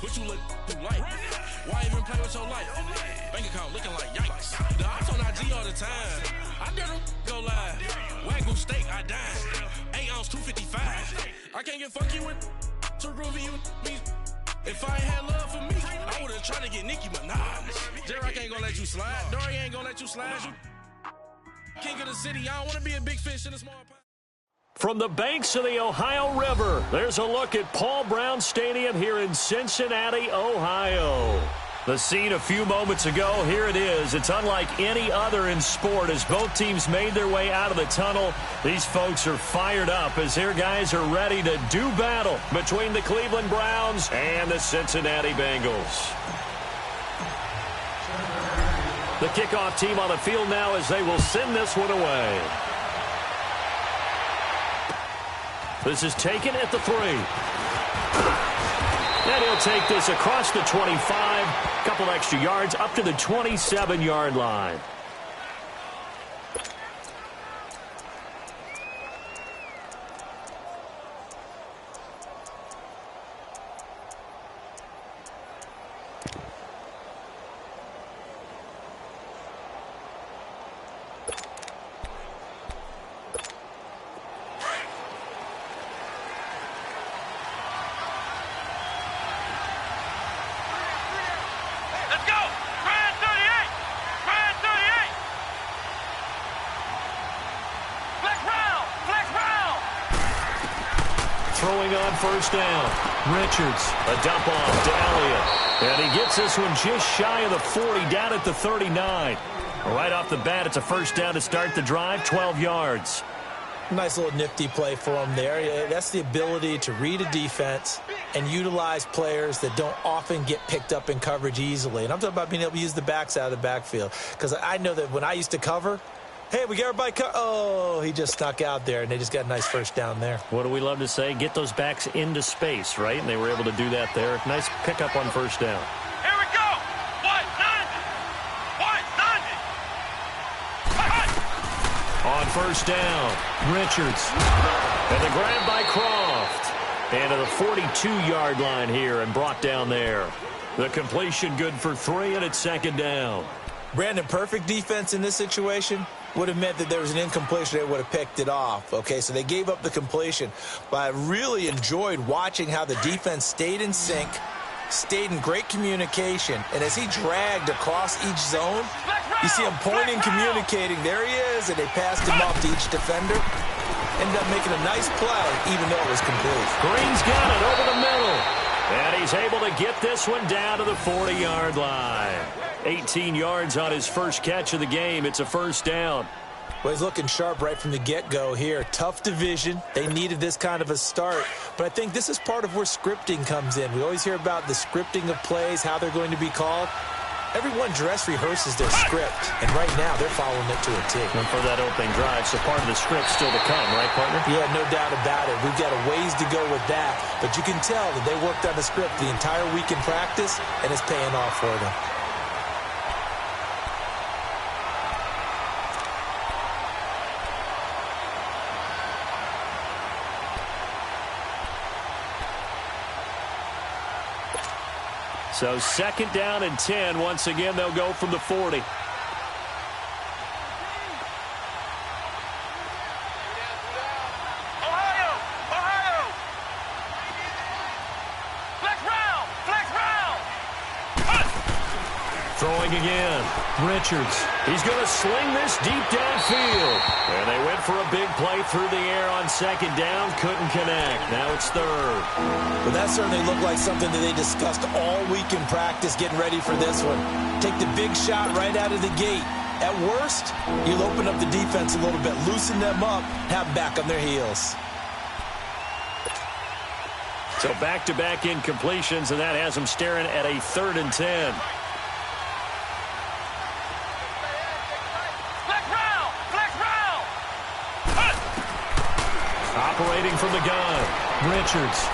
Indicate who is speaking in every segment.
Speaker 1: What you look like? Why even play with your life? Bank account looking like yikes. The ops on IG all the time. I dare them go live. Wagyu steak, I dine. 8 ounce, 255. I can't get funky with to groovy you me. If I ain't had love for me, I would've tried to get Nicki Minaj. J-Rock ain't gonna let you slide. Dory ain't gonna let you slide. You king of the city. I don't wanna be a big fish in a small pond.
Speaker 2: From the banks of the Ohio River, there's a look at Paul Brown Stadium here in Cincinnati, Ohio. The scene a few moments ago, here it is. It's unlike any other in sport as both teams made their way out of the tunnel. These folks are fired up as their guys are ready to do battle between the Cleveland Browns and the Cincinnati Bengals. The kickoff team on the field now as they will send this one away. This is taken at the 3. And he'll take this across the 25, a couple extra yards up to the 27-yard line. Throwing on first down. Richards, a dump off to Elliott. And he gets this one just shy of the 40, down at the 39. Right off the bat, it's a first down to start the drive, 12 yards.
Speaker 3: Nice little nifty play for him there. That's the ability to read a defense and utilize players that don't often get picked up in coverage easily. And I'm talking about being able to use the backs out of the backfield. Because I know that when I used to cover, hey, we got everybody oh, he just snuck out there, and they just got a nice first down there.
Speaker 2: What do we love to say? Get those backs into space, right? And they were able to do that there. Nice pickup on first down.
Speaker 4: Here we go. 190.
Speaker 2: On first down, Richards. And the grab by Croft. And to the 42-yard line here and brought down there. The completion good for 3, and it's second down.
Speaker 3: Brandon, perfect defense in this situation would have meant that there was an incompletion. They would have picked it off. Okay, so they gave up the completion. But I really enjoyed watching how the defense stayed in sync, stayed in great communication. And as he dragged across each zone, you see him pointing, communicating. There he is, and they passed him off to each defender. Ended up making a nice play, even though it was complete.
Speaker 2: Green's got it over the middle. And he's able to get this one down to the 40-yard line. 18 yards on his first catch of the game. It's a first down.
Speaker 3: Well, he's looking sharp right from the get-go here. Tough division. They needed this kind of a start. But I think this is part of where scripting comes in. We always hear about the scripting of plays, how they're going to be called. Everyone dress rehearses their script, and right now they're following it to a T.
Speaker 2: And for that opening drive, so part of the script still to come, right, partner?
Speaker 3: Yeah, no doubt about it. We've got a ways to go with that, but you can tell that they worked on the script the entire week in practice, and it's paying off for them.
Speaker 2: So second down and 10. Once again, they'll go from the 40.
Speaker 4: Ohio. Flex round.
Speaker 2: Throwing again. Richards. He's going to sling this deep downfield. And they went for a big play through the air on second down. Couldn't connect. Now it's third.
Speaker 3: Well, that certainly looked like something that they discussed all week in practice, getting ready for this one. Take the big shot right out of the gate. At worst, you'll open up the defense a little bit, loosen them up, have them back on their heels.
Speaker 2: So back-to-back incompletions, and that has them staring at a 3rd and 10. Operating from the gun, Richards.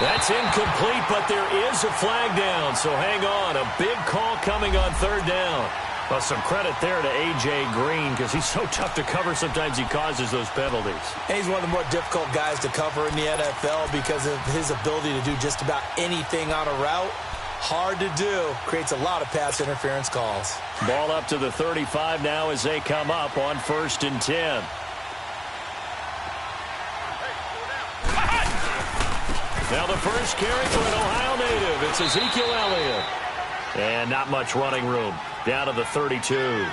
Speaker 2: That's incomplete, but there is a flag down, so hang on. A big call coming on 3rd down. Well, some credit there to A.J. Green because he's so tough to cover. Sometimes he causes those penalties.
Speaker 3: And he's one of the more difficult guys to cover in the NFL because of his ability to do just about anything on a route. Hard to do. Creates a lot of pass interference calls.
Speaker 2: Ball up to the 35 now as they come up on 1st and 10. Now the first carry for an Ohio native. It's Ezekiel Elliott. And not much running room. Down to the 32.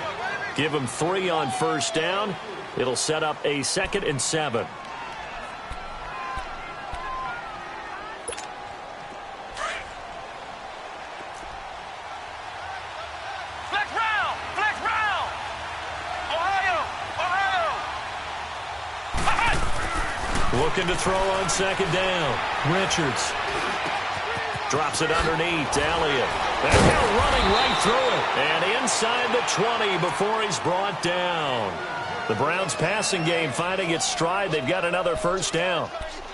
Speaker 2: Give him 3 on 1st down. It'll set up a 2nd and 7. Looking to throw on 2nd down. Richards drops it underneath to Elliott. And now running right through it. And inside the 20 before he's brought down. The Browns passing game finding its stride. They've got another 1st down.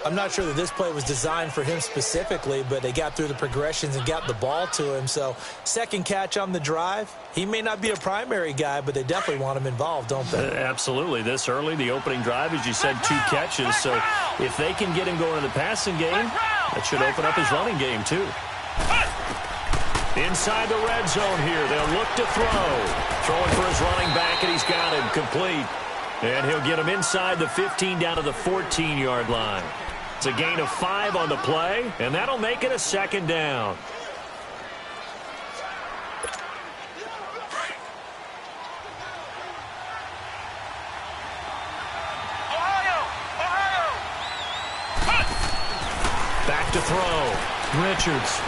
Speaker 3: I'm not sure that this play was designed for him specifically, but they got through the progressions and got the ball to him. So 2nd catch on the drive. He may not be a primary guy, but they definitely want him involved, don't they?
Speaker 2: Absolutely. This early, the opening drive, as you said, 2 catches. So if they can get him going in the passing game, that should open up his running game too. Inside the red zone here. They'll look to throw. Throwing for his running back, and he's got him complete. And he'll get him inside the 15 down to the 14-yard line. It's a gain of 5 on the play, and that'll make it a 2nd down. Back to throw. Richards.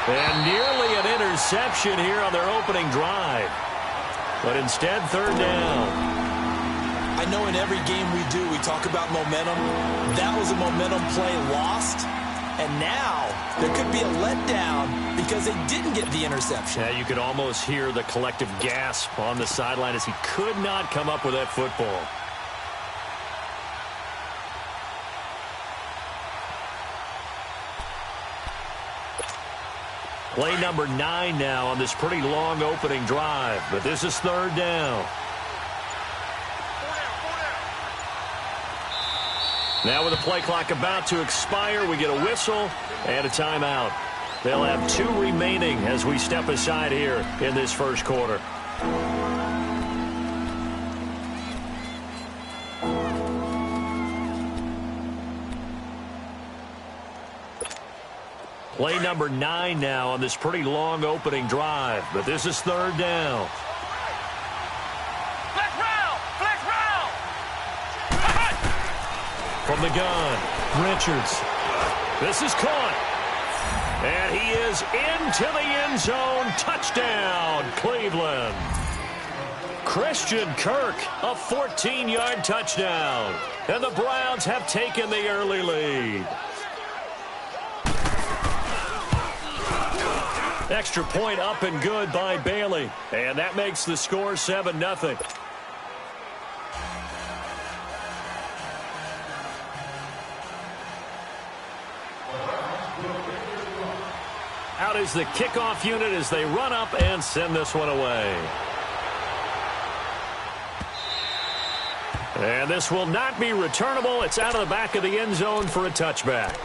Speaker 2: And nearly an interception here on their opening drive. But instead, 3rd down.
Speaker 3: I know in every game we do, we talk about momentum. That was a momentum play lost. And now there could be a letdown because they didn't get the interception.
Speaker 2: Yeah, you could almost hear the collective gasp on the sideline as he could not come up with that football. Play number 9 now on this pretty long opening drive. But this is 3rd down. Now with the play clock about to expire, we get a whistle and a timeout. They'll have 2 remaining as we step aside here in this 1st quarter. Play number 9 now on this pretty long opening drive. But this is 3rd down. From the gun, Richards. This is caught. And he is into the end zone. Touchdown, Cleveland. Christian Kirk, a 14-yard touchdown. And the Browns have taken the early lead. Extra point up and good by Bailey. And that makes the score 7-0. Out is the kickoff unit as they run up and send this one away. And this will not be returnable. It's out of the back of the end zone for a touchback.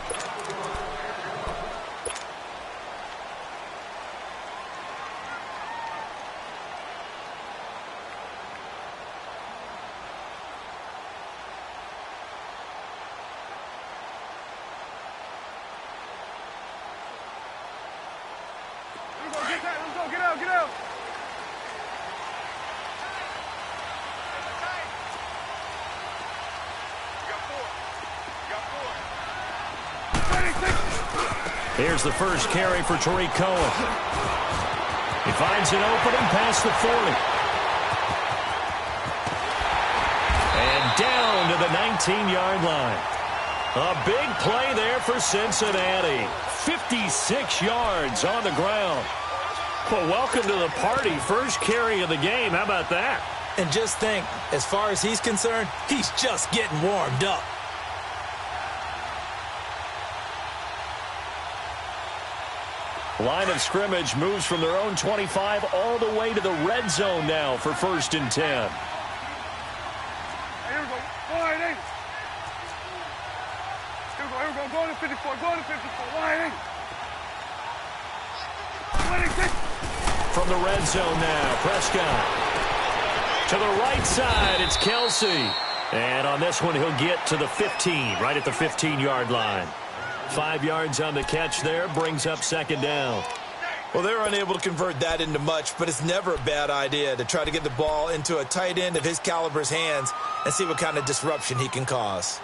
Speaker 2: Here's the first carry for Tariq Cohen. He finds an opening past the 40. And down to the 19-yard line. A big play there for Cincinnati. 56 yards on the ground. Well, welcome to the party. First carry of the game. How about that?
Speaker 3: And just think, as far as he's concerned, he's just getting warmed up.
Speaker 2: Line of scrimmage moves from their own 25 all the way to the red zone now for 1st and 10.
Speaker 5: Here we go. Wide eight. Here we go. Go to 54. Go to 54. Wide eight.
Speaker 2: From the red zone now, Prescott. To the right side, it's Kelsey. And on this one, he'll get to the 15, right at the 15-yard line. 5 yards on the catch there, brings up 2nd down.
Speaker 3: Well, they're unable to convert that into much, but it's never a bad idea to try to get the ball into a tight end of his caliber's hands and see what kind of disruption he can cause.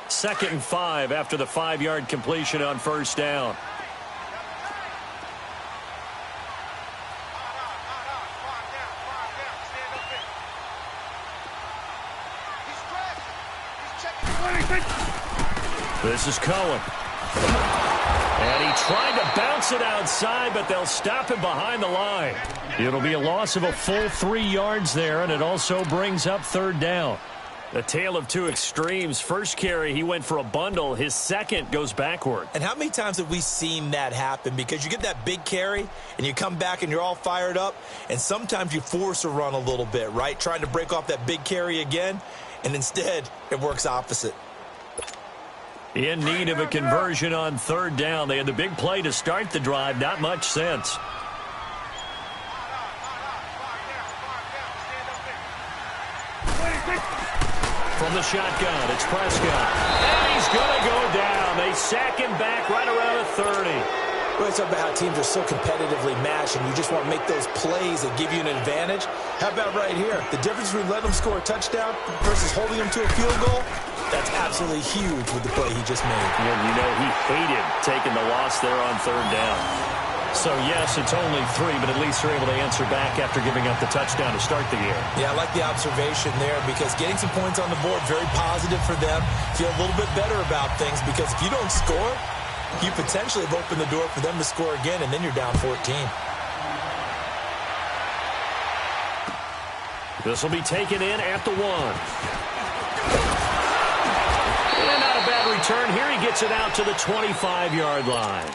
Speaker 2: Second and 5 after the 5-yard completion on 1st down. This is Cohen. And he tried to bounce it outside, but they'll stop him behind the line. It'll be a loss of a full 3 yards there, and it also brings up 3rd down. The tale of two extremes. First carry, he went for a bundle. His second goes backward.
Speaker 3: And how many times have we seen that happen? Because you get that big carry, and you come back and you're all fired up, and sometimes you force a run a little bit, right? Trying to break off that big carry again, and instead it works opposite.
Speaker 2: In need of a conversion on 3rd down. They had the big play to start the drive. Not much sense. From the shotgun, it's Prescott. And he's going to go down. They sack him back right around the 30.
Speaker 3: Well, it's about how teams are so competitively matched, and you just want to make those plays that give you an advantage. How about right here? The difference between letting them score a touchdown versus holding them to a field goal, that's absolutely huge with the play he just made.
Speaker 2: And you know he hated taking the loss there on 3rd down. So, yes, it's only 3, but at least they're able to answer back after giving up the touchdown to start the year.
Speaker 3: Yeah, I like the observation there because getting some points on the board, very positive for them. Feel a little bit better about things because if you don't score, you potentially have opened the door for them to score again, and then you're down 14.
Speaker 2: This will be taken in at the 1. And not a bad return here. He gets it out to the 25-yard line.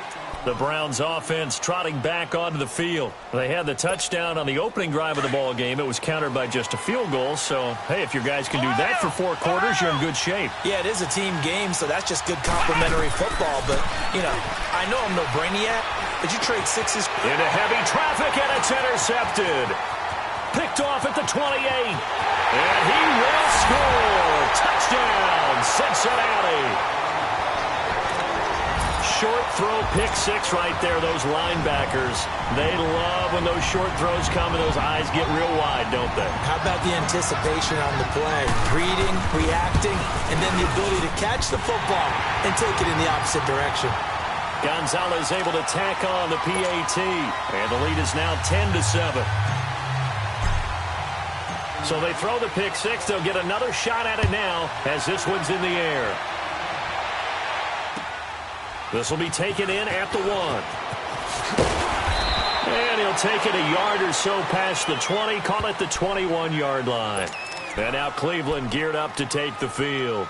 Speaker 2: The Browns offense trotting back onto the field. They had the touchdown on the opening drive of the ball game. It was countered by just a field goal. So, hey, if your guys can do that for 4 quarters, you're in good shape.
Speaker 3: Yeah, it is a team game, so that's just good complimentary football. But, you know, I know I'm no brainiac, but you trade sixes.
Speaker 2: Into heavy traffic, and it's intercepted. Picked off at the 28. And he will score. Touchdown, Cincinnati. Short throw, pick 6 right there, those linebackers. They love when those short throws come and those eyes get real wide, don't they?
Speaker 3: How about the anticipation on the play? Reading, reacting, and then the ability to catch the football and take it in the opposite direction.
Speaker 2: Gonzalez able to tack on the PAT, and the lead is now 10-7. So they throw the pick 6. They'll get another shot at it now as this one's in the air. This will be taken in at the 1. And he'll take it a yard or so past the 20, call it the 21-yard line. And now Cleveland geared up to take the field.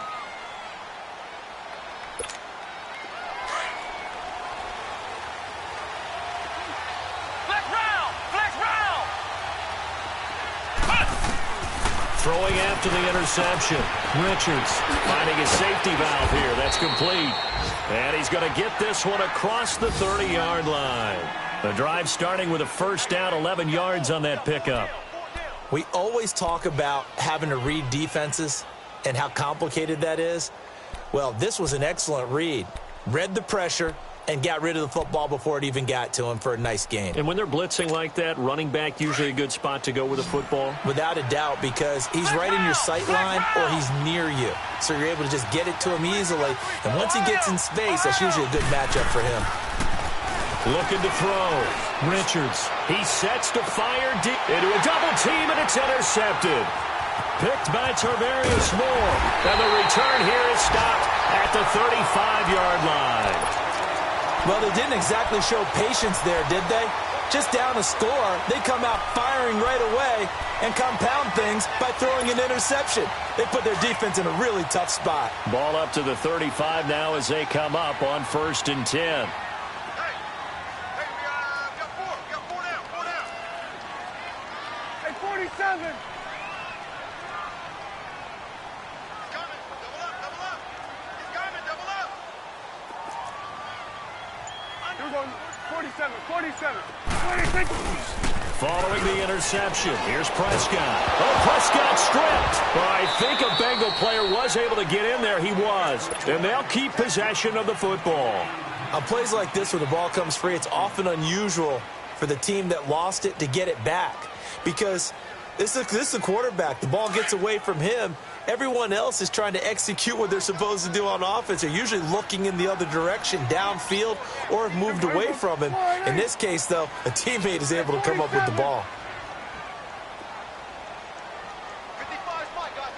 Speaker 2: Throwing after the interception. Richards finding his safety valve here. That's complete. And he's going to get this one across the 30-yard line. The drive starting with a first down, 11 yards on that pickup.
Speaker 3: We always talk about having to read defenses and how complicated that is. Well, this was an excellent read. Read the pressure and got rid of the football before it even got to him for a nice gain.
Speaker 2: And when they're blitzing like that, running back usually a good spot to go with a football?
Speaker 3: Without a doubt, because he's right in your sight line or he's near you. So you're able to just get it to him easily. And once he gets in space, that's usually a good matchup for him.
Speaker 2: Looking to throw. Richards. He sets to fire deep into a double team, and it's intercepted. Picked by Tarvarius Moore. And the return here is stopped at the 35-yard line.
Speaker 3: Well, they didn't exactly show patience there, did they? Just down a score, they come out firing right away, and compound things by throwing an interception. They put their defense in a really tough spot.
Speaker 2: Ball up to the 35 now as they come up on 1st and 10.
Speaker 4: We got four down.
Speaker 5: Hey, 47.
Speaker 4: Coming. Double up. He's coming. Double up.
Speaker 5: Here we go. 47. 26.
Speaker 2: Following the interception, here's Prescott. Oh, Prescott stripped. Well, I think a Bengal player was able to get in there. He was. And they'll keep possession of the football.
Speaker 3: On plays like this where the ball comes free, it's often unusual for the team that lost it to get it back. Because this is a quarterback. The ball gets away from him. Everyone else is trying to execute what they're supposed to do on offense. They're usually looking in the other direction, downfield, or have moved away from him. In this case, though, a teammate is able to come up with the ball.
Speaker 4: 55, my guy,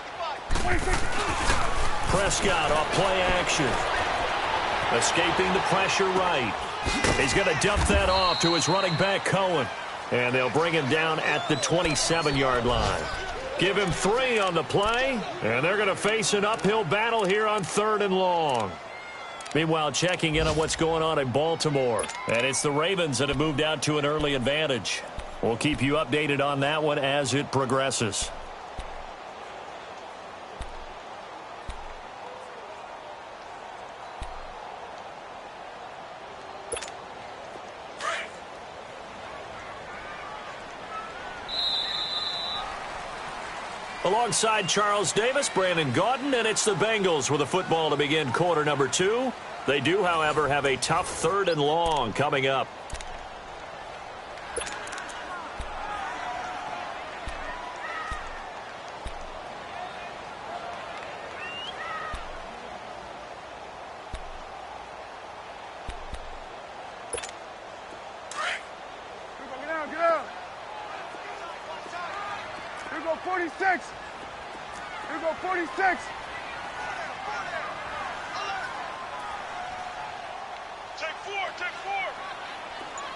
Speaker 4: 55.
Speaker 5: 26.
Speaker 2: Prescott off play action. Escaping the pressure right. He's going to dump that off to his running back, Cohen. And they'll bring him down at the 27-yard line. Give him 3 on the play, and they're going to face an uphill battle here on 3rd and long. Meanwhile, checking in on what's going on in Baltimore. And it's the Ravens that have moved out to an early advantage. We'll keep you updated on that one as it progresses. Alongside Charles Davis, Brandon Gaudin, and it's the Bengals with the football to begin quarter number 2. They do, however, have a tough 3rd and long coming up.
Speaker 5: Get out. Here we go, 46. Here we go, 46.
Speaker 4: Take four.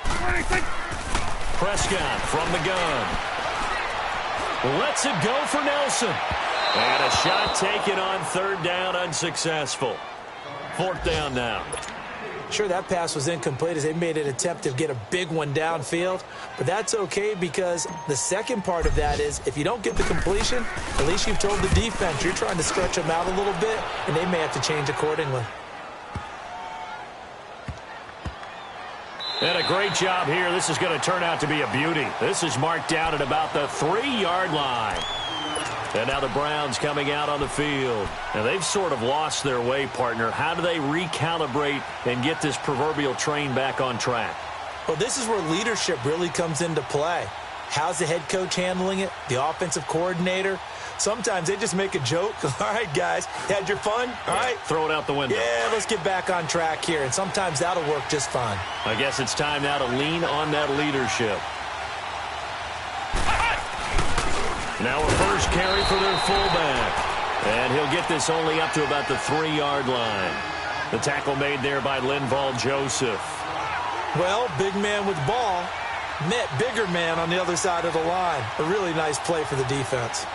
Speaker 5: 26.
Speaker 2: Prescott from the gun. Lets it go for Nelson. And a shot taken on 3rd down, unsuccessful. 4th down now.
Speaker 3: Sure, that pass was incomplete as they made an attempt to get a big one downfield, but that's okay because the second part of that is if you don't get the completion, at least you've told the defense you're trying to stretch them out a little bit, and they may have to change accordingly.
Speaker 2: And a great job here. This is going to turn out to be a beauty. This is marked out at about the 3-yard line. And now the Browns coming out on the field. And they've sort of lost their way, partner. How do they recalibrate and get this proverbial train back on track?
Speaker 3: Well, this is where leadership really comes into play. How's the head coach handling it? The offensive coordinator? Sometimes they just make a joke. All right, guys, had your fun? All right.
Speaker 2: Throw it out the window.
Speaker 3: Yeah, let's get back on track here. And sometimes that'll work just fine.
Speaker 2: I guess it's time now to lean on that leadership. Now a first carry for their fullback. And he'll get this only up to about the 3-yard line. The tackle made there by Linval Joseph.
Speaker 3: Well, big man with ball met bigger man on the other side of the line. A really nice play for the defense.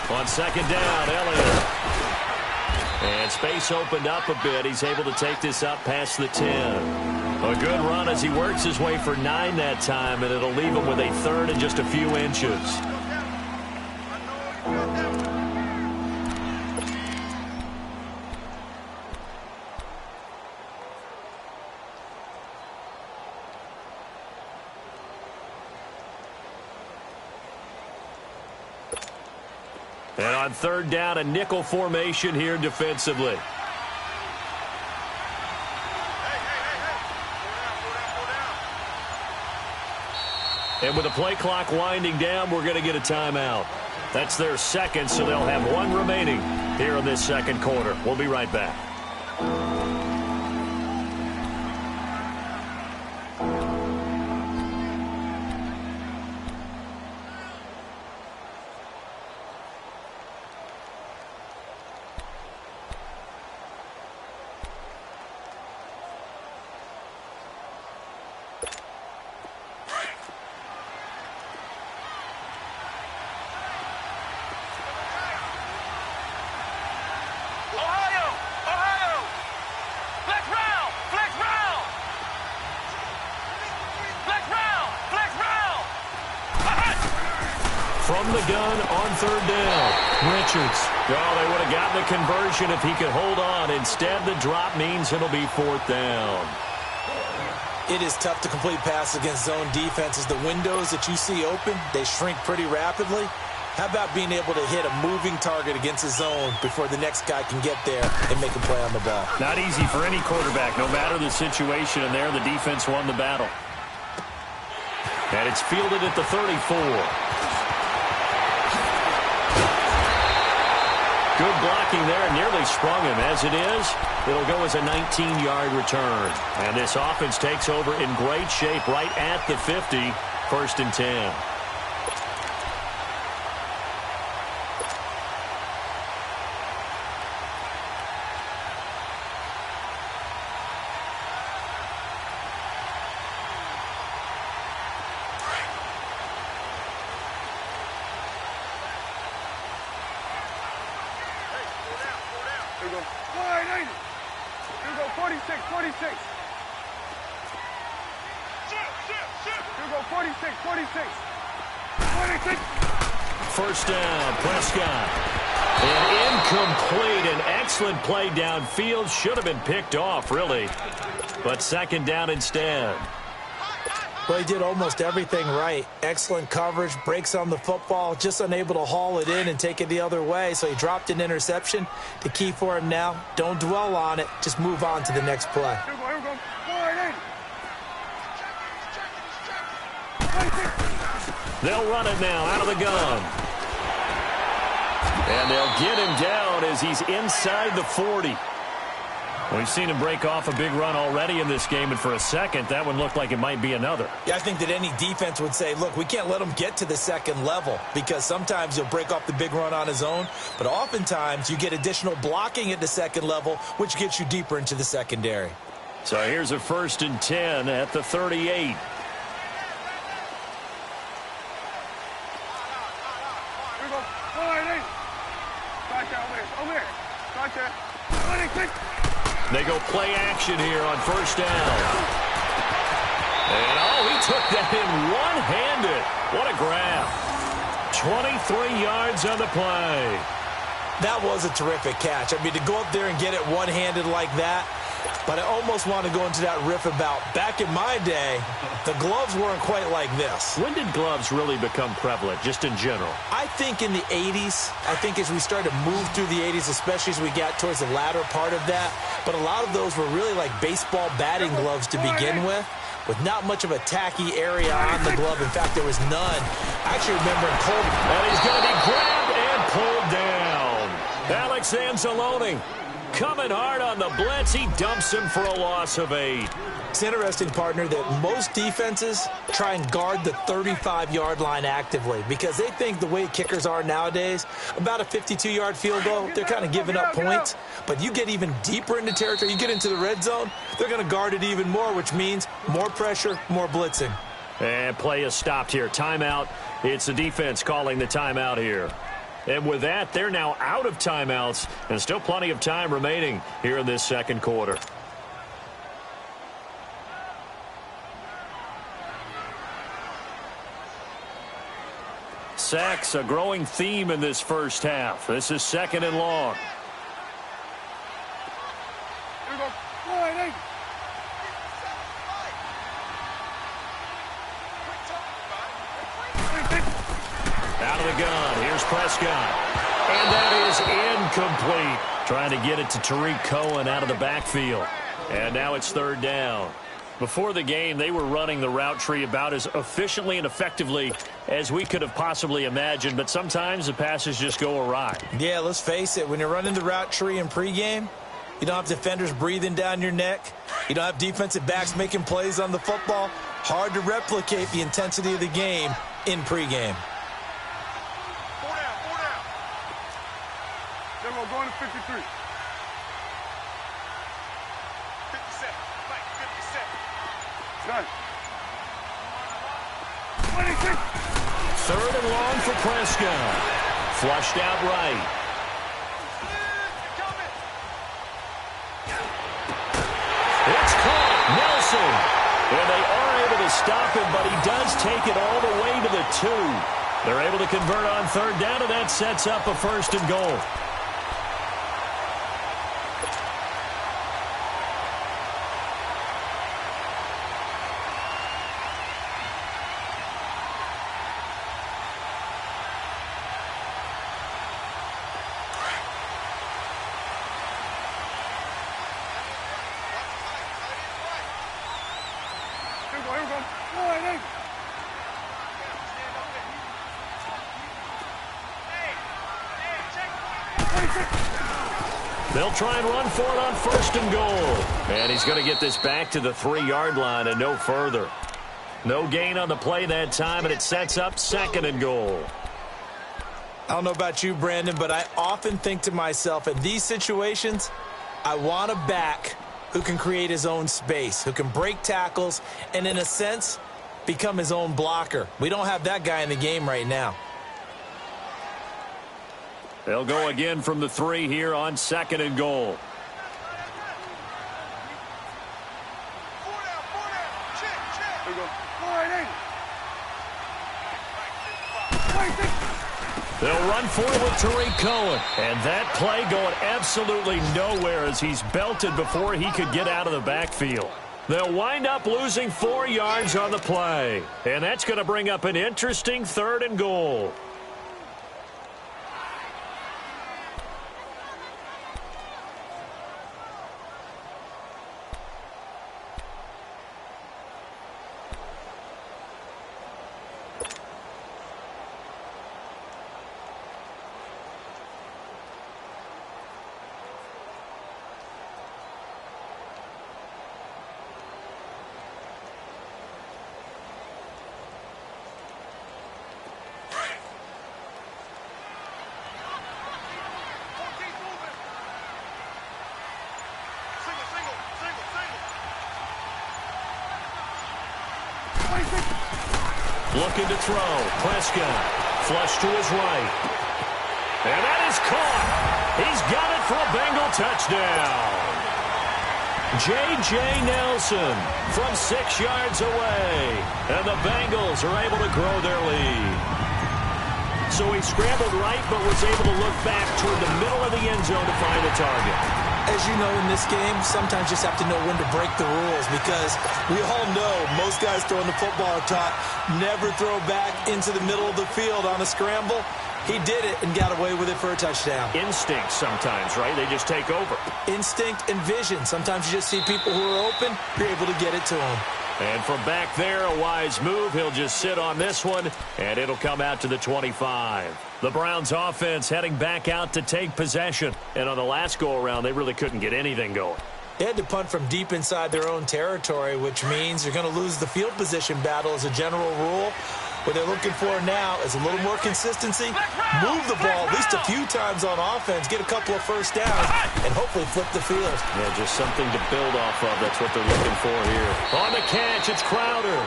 Speaker 2: On 2nd down, Elliott. And space opened up a bit. He's able to take this up past the 10. A good run as he works his way for 9 that time, and it'll leave him with a 3rd and just a few inches. And on 3rd down, a nickel formation here defensively. And with the play clock winding down, we're going to get a timeout. That's their second, so they'll have one remaining here in this second quarter. We'll be right back.
Speaker 6: From the gun on third down, Richards.
Speaker 2: Oh, they would have gotten the conversion if he could hold on. Instead, the drop means it'll be fourth down.
Speaker 3: It is tough to complete passes against zone defenses. The windows that you see open, they shrink pretty rapidly. How about being able to hit a moving target against a zone before the next guy can get there and make a play on the ball?
Speaker 2: Not easy for any quarterback, no matter the situation. And there, the defense won the battle. And it's fielded at the 34. Good blocking there, nearly sprung him. As it is, it'll go as a 19-yard return. And this offense takes over in great shape right at the 50, 1st and 10.
Speaker 5: Here we go. 480. Here we go. 46, 46. Here we go. 46, 46. 46.
Speaker 2: First down, Prescott. An incomplete, an excellent play downfield. Should have been picked off, really. But second down instead.
Speaker 3: Well, he did almost everything right. Excellent coverage, breaks on the football, just unable to haul it in and take it the other way. So he dropped an interception. The key for him now, don't dwell on it. Just move on to the next play.
Speaker 5: Here we go. Here we go. 480.
Speaker 2: They'll run it now out of the gun. And they'll get him down as he's inside the 40. We've seen him break off a big run already in this game, and for a second, that one looked like it might be another.
Speaker 3: Yeah, I think that any defense would say, look, we can't let him get to the second level because sometimes he'll break off the big run on his own, but oftentimes you get additional blocking at the second level, which gets you deeper into the secondary.
Speaker 2: So here's a 1st and 10 at the 38.
Speaker 5: Here we go. 480. Right there, over there. Over there. Right there. 26.
Speaker 2: They go play action here on first down. And, oh, he took that in one-handed. What a grab. 23 yards on the play.
Speaker 3: That was a terrific catch. I mean, to go up there and get it one-handed like that, but I almost want to go into that riff about back in my day, the gloves weren't quite like this.
Speaker 2: When did gloves really become prevalent, just in general?
Speaker 3: I think in the 80s. I think as we started to move through the 80s, especially as we got towards the latter part of that. But a lot of those were really like baseball batting gloves to begin with not much of a tacky area on the glove. In fact, there was none. I actually remember in Colby.
Speaker 2: And he's going to be grabbed and pulled down. Alex Anzalone coming hard on the blitz. He dumps him for a loss of 8.
Speaker 3: It's interesting, partner, that most defenses try and guard the 35-yard line actively because they think the way kickers are nowadays, about a 52-yard field goal, they're kind of giving up points. But you get even deeper into territory, you get into the red zone, they're going to guard it even more, which means more pressure, more blitzing.
Speaker 2: And play is stopped here. Timeout. It's the defense calling the timeout here. And with that, they're now out of timeouts and still plenty of time remaining here in this second quarter. Sacks, a growing theme in this first half. This is 2nd and long.
Speaker 5: Here we go. 480.
Speaker 2: Out of the gun. Here's Prescott. And that is incomplete. Trying to get it to Tariq Cohen out of the backfield. And now it's 3rd down. Before the game, they were running the route tree about as efficiently and effectively as we could have possibly imagined, but sometimes the passes just go awry.
Speaker 3: Yeah, let's face it. When you're running the route tree in pregame, you don't have defenders breathing down your neck. You don't have defensive backs making plays on the football. Hard to replicate the intensity of the game in pregame.
Speaker 4: 4 down, 4 down.
Speaker 5: Then we're going to 53.
Speaker 4: 50 seconds. Mike, 50 seconds.
Speaker 5: Done. 26.
Speaker 2: Third and long for Prescott. Flushed out right. It's caught. Nelson. And they are able to stop him, but he does take it all the way to the 2. They're able to convert on third down, and that sets up a first and goal.
Speaker 5: Here we go. 4-8.
Speaker 2: They'll try and run for it on first and goal. And he's going to get this back to the 3-yard line and no further. No gain on the play that time, and it sets up second and goal.
Speaker 3: I don't know about you, Brandon, but I often think to myself, in these situations, I want a back who can create his own space, who can break tackles, and in a sense, become his own blocker. We don't have that guy in the game right now.
Speaker 2: They'll go again from the 3 here on second and goal.
Speaker 4: 4 down, 4 down. Check, check.
Speaker 5: Here we go. 4-8. 26.
Speaker 2: They'll run for it with Tariq Cohen. And that play going absolutely nowhere as he's belted before he could get out of the backfield. They'll wind up losing 4 yards on the play. And that's going to bring up an interesting third and goal. Looking to throw. Prescott. Flush to his right. And that is caught. He's got it for a Bengal touchdown. J.J. Nelson from 6 yards away. And the Bengals are able to grow their lead. So he scrambled right but was able to look back toward the middle of the end zone to find a target.
Speaker 3: As you know, in this game, sometimes you just have to know when to break the rules, because we all know most guys throwing the football are taught never throw back into the middle of the field on a scramble. He did it and got away with it for a touchdown.
Speaker 2: Instinct sometimes, right? They just take over.
Speaker 3: Instinct and vision. Sometimes you just see people who are open, you're able to get it to them.
Speaker 2: And from back there, a wise move. He'll just sit on this one, and it'll come out to the 25. The Browns offense heading back out to take possession. And on the last go-around, they really couldn't get anything going.
Speaker 3: They had to punt from deep inside their own territory, which means you're going to lose the field position battle as a general rule. What they're looking for now is a little more consistency, move the ball at least a few times on offense, get a couple of first downs, and hopefully flip the field.
Speaker 2: Yeah, just something to build off of. That's what they're looking for here. On the catch, it's Crowder.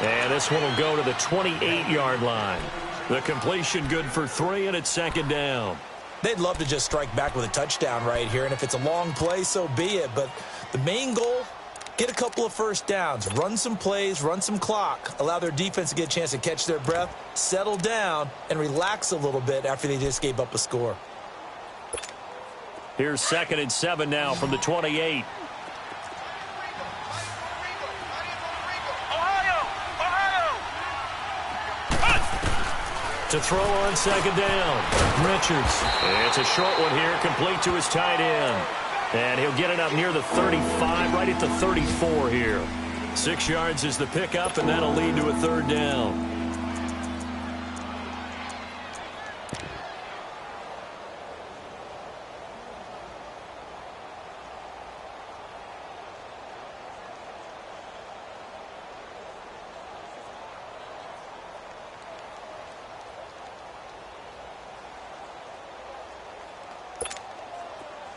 Speaker 2: And this one will go to the 28-yard line. The completion good for 3, and it's second down.
Speaker 3: They'd love to just strike back with a touchdown right here, and if it's a long play, so be it. But the main goal, get a couple of first downs, run some plays, run some clock, allow their defense to get a chance to catch their breath, settle down, and relax a little bit after they just gave up a score.
Speaker 2: Here's 2nd and 7 now from the 28. To throw on second down. Richards. It's a short one here, complete to his tight end. And he'll get it up near the 35, right at the 34 here. 6 yards is the pickup, and that'll lead to a third down.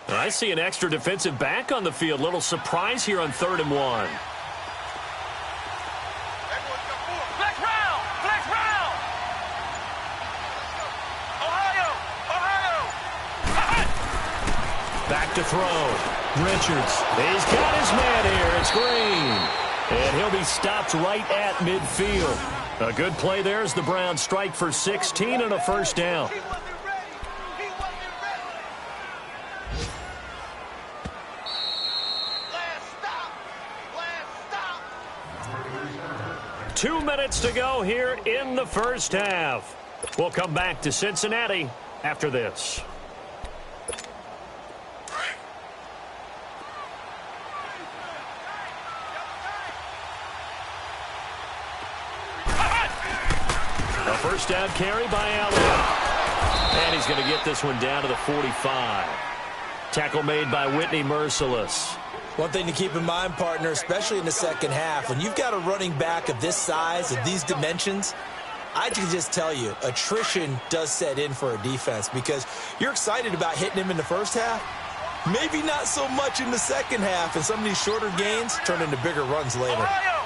Speaker 2: I see an extra defensive back on the field. Little surprise here on 3rd and 1.
Speaker 5: Flex round! Flex round! Ohio!
Speaker 2: Back to throw. Richards. He's got his man here. It's Green. And he'll be stopped right at midfield. A good play there as the Browns strike for 16 and a first down. 2 minutes to go here in the first half. We'll come back to Cincinnati after this. A first down carry by Allen. And he's going to get this one down to the 45. Tackle made by Whitney Merciless.
Speaker 3: One thing to keep in mind, partner, especially in the second half, when you've got a running back of this size, of these dimensions, I can just tell you, attrition does set in for a defense because you're excited about hitting him in the first half. Maybe not so much in the second half, and some of these shorter gains turn into bigger runs later.
Speaker 5: Ohio!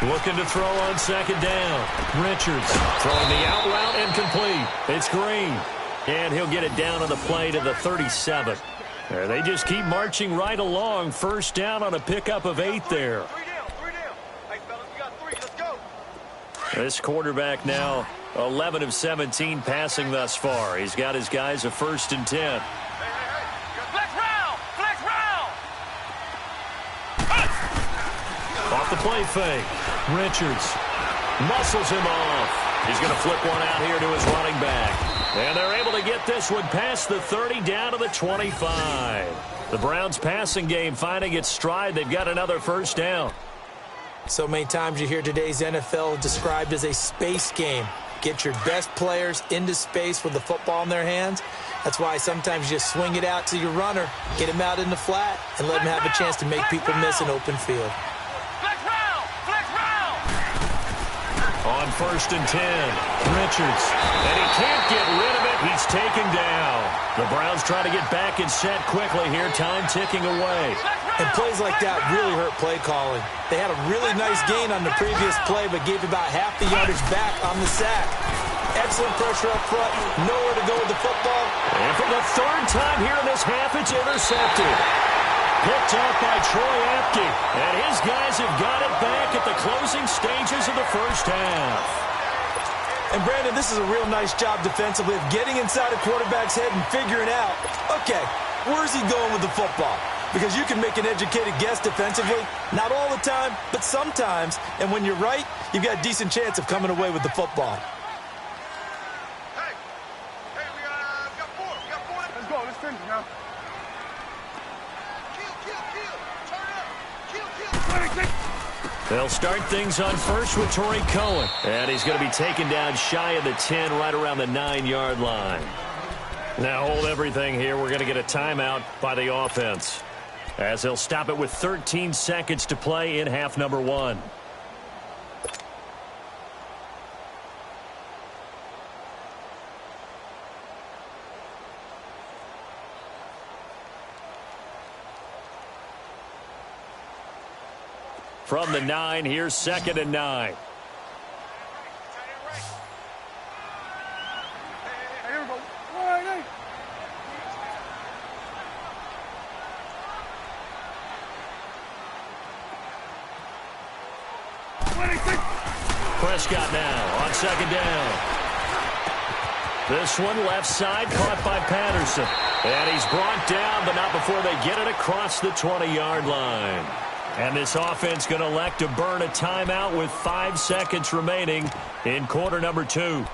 Speaker 2: Looking to throw on second down. Richards throwing the out route incomplete. It's Green. And he'll get it down on the play to the 37. They just keep marching right along. First down on a pickup of 8 there.
Speaker 5: 3 down. Hey, fellas, we got 3. Let's go.
Speaker 2: This quarterback now 11 of 17 passing thus far. He's got his guys a 1st and 10.
Speaker 5: Flex round! Flex round!
Speaker 2: Off the play fake. Richards muscles him off. He's going to flip one out here to his running back. And they're able to get this one past the 30 down to the 25. The Browns passing game finding its stride. They've got another first down.
Speaker 3: So many times you hear today's NFL described as a space game. Get your best players into space with the football in their hands. That's why sometimes you just swing it out to your runner, get him out in the flat, and let him have a chance to make people miss an open field.
Speaker 2: On 1st and 10, Richards. And he can't get rid of it. He's taken down. The Browns try to get back and set quickly here. Time ticking away.
Speaker 3: And plays like that really hurt play calling. They had a really nice gain on the previous play, but gave about half the yardage back on the sack. Excellent pressure up front. Nowhere to go with the football.
Speaker 2: And for the 3rd time here in this half, it's intercepted. Picked off by Troy Apke. And his guys have got it back at the closing stages of the first half.
Speaker 3: And, Brandon, this is a real nice job defensively of getting inside a quarterback's head and figuring out, okay, where's he going with the football? Because you can make an educated guess defensively, not all the time, but sometimes. And when you're right, you've got a decent chance of coming away with the football.
Speaker 4: Hey, we got 4. We got 4.
Speaker 5: Let's go. Let's finish now.
Speaker 2: They'll start things on first with Torrey Cohen. And he's going to be taken down shy of the 10, right around the 9-yard line. Now hold everything here. We're going to get a timeout by the offense, as they'll stop it with 13 seconds to play in half number 1. From the 9, here's 2nd and 9.
Speaker 5: Hey, here we go. All right, hey.
Speaker 2: Prescott now on 2nd down. This one left side caught by Patterson. And he's brought down, but not before they get it across the 20-yard line. And this offense going to elect to burn a timeout with 5 seconds remaining in quarter number 2.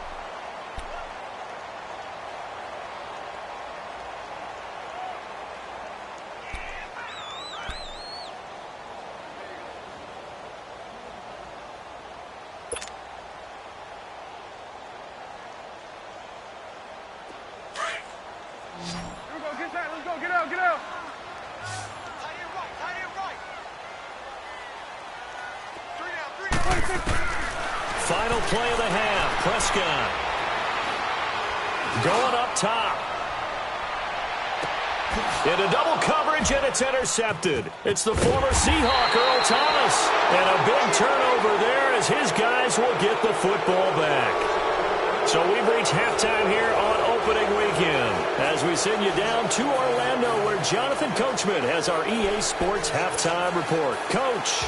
Speaker 2: play of the half. Prescott going up top. Into double coverage, and it's intercepted. It's the former Seahawk, Earl Thomas. And a big turnover there as his guys will get the football back. So we've reached halftime here on opening weekend as we send you down to Orlando where Jonathan Coachman has our EA Sports halftime report. Coach.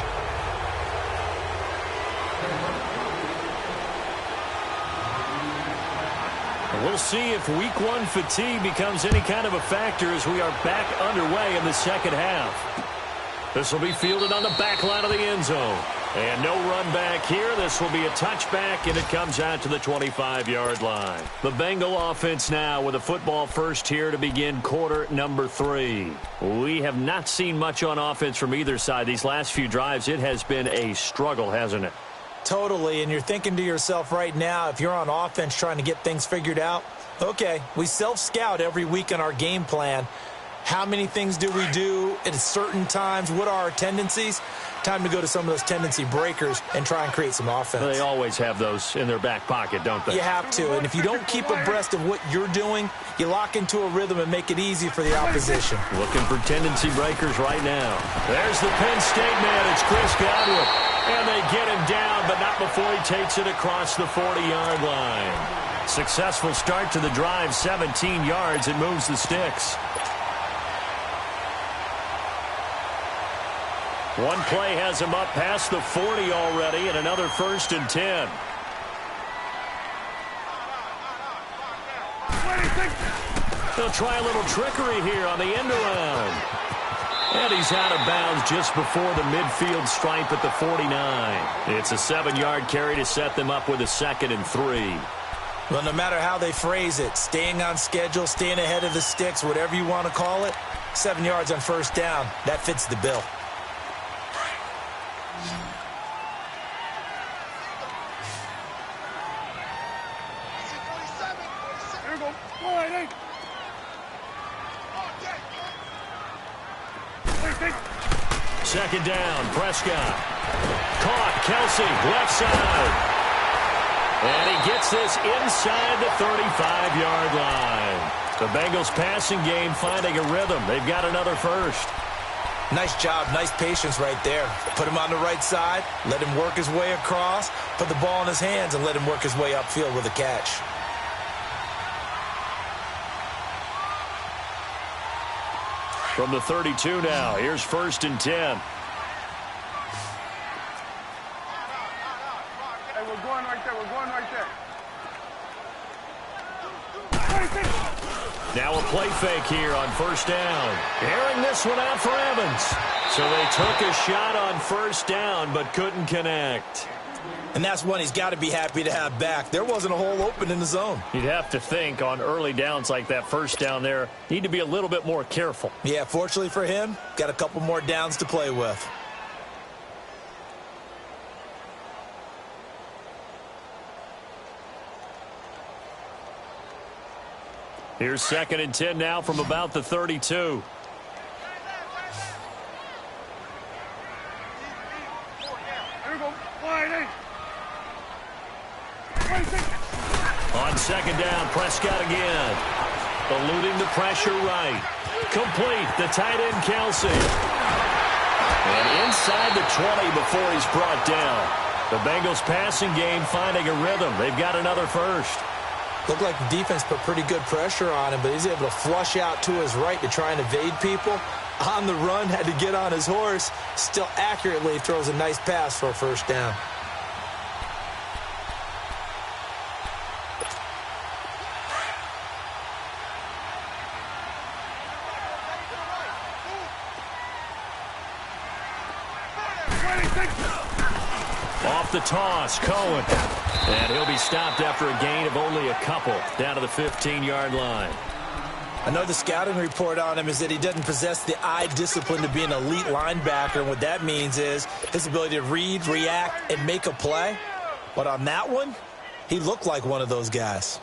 Speaker 2: We'll see if week one fatigue becomes any kind of a factor as we are back underway in the second half. This will be fielded on the back line of the end zone. And no run back here. This will be a touchback, and it comes out to the 25-yard line. The Bengal offense now with a football first here to begin quarter number 3. We have not seen much on offense from either side. These last few drives, it has been a struggle, hasn't it?
Speaker 3: Totally, and you're thinking to yourself right now, if you're on offense trying to get things figured out, okay, we self-scout every week on our game plan. How many things do we do at certain times? What are our tendencies? Time to go to some of those tendency breakers and try and create some offense.
Speaker 2: They always have those in their back pocket, don't they?
Speaker 3: You have to, and if you don't keep abreast of what you're doing, you lock into a rhythm and make it easy for the opposition.
Speaker 2: Looking for tendency breakers right now. There's the Penn State man. It's Chris Godwin. And they get him down, but not before he takes it across the 40-yard line. Successful start to the drive, 17 yards. It moves the sticks. One play has him up past the 40 already, and another 1st and 10. They'll try a little trickery here on the end around. And he's out of bounds just before the midfield stripe at the 49. It's a 7-yard carry to set them up with a 2nd and 3.
Speaker 3: Well, no matter how they phrase it, staying on schedule, staying ahead of the sticks, whatever you want to call it, 7 yards on 1st down, that fits the bill.
Speaker 2: Second down, Prescott. Caught, Kelsey, left side. And he gets this inside the 35-yard line. The Bengals passing game finding a rhythm. They've got another 1st.
Speaker 3: Nice job, nice patience right there. Put him on the right side, let him work his way across, put the ball in his hands, and let him work his way upfield with a catch.
Speaker 2: From the 32 now, here's 1st and 10.
Speaker 5: Hey, we're going right there. We're going right there.
Speaker 2: Now a play fake here on 1st down. Airing this one out for Evans. So they took a shot on 1st down, but couldn't connect.
Speaker 3: And that's one he's got to be happy to have back. There wasn't a hole open in the zone.
Speaker 2: You'd have to think on early downs like that 1st down there, need to be a little bit more careful.
Speaker 3: Yeah, fortunately for him, got a couple more downs to play with.
Speaker 2: Here's 2nd and 10 now from about the 32. On 2nd down, Prescott again. Eluding the pressure right. Complete, the tight end Kelsey. And inside the 20 before he's brought down. The Bengals passing game finding a rhythm. They've got another 1st.
Speaker 3: Looked like the defense put pretty good pressure on him, but he's able to flush out to his right to try and evade people. On the run, had to get on his horse. Still accurately throws a nice pass for a 1st down.
Speaker 2: Off the toss, Cohen. And he'll be stopped after a gain of only a couple down to the 15-yard line.
Speaker 3: I know the scouting report on him is that he doesn't possess the eye discipline to be an elite linebacker, and what that means is his ability to read, react, and make a play. But on that one, he looked like one of those guys.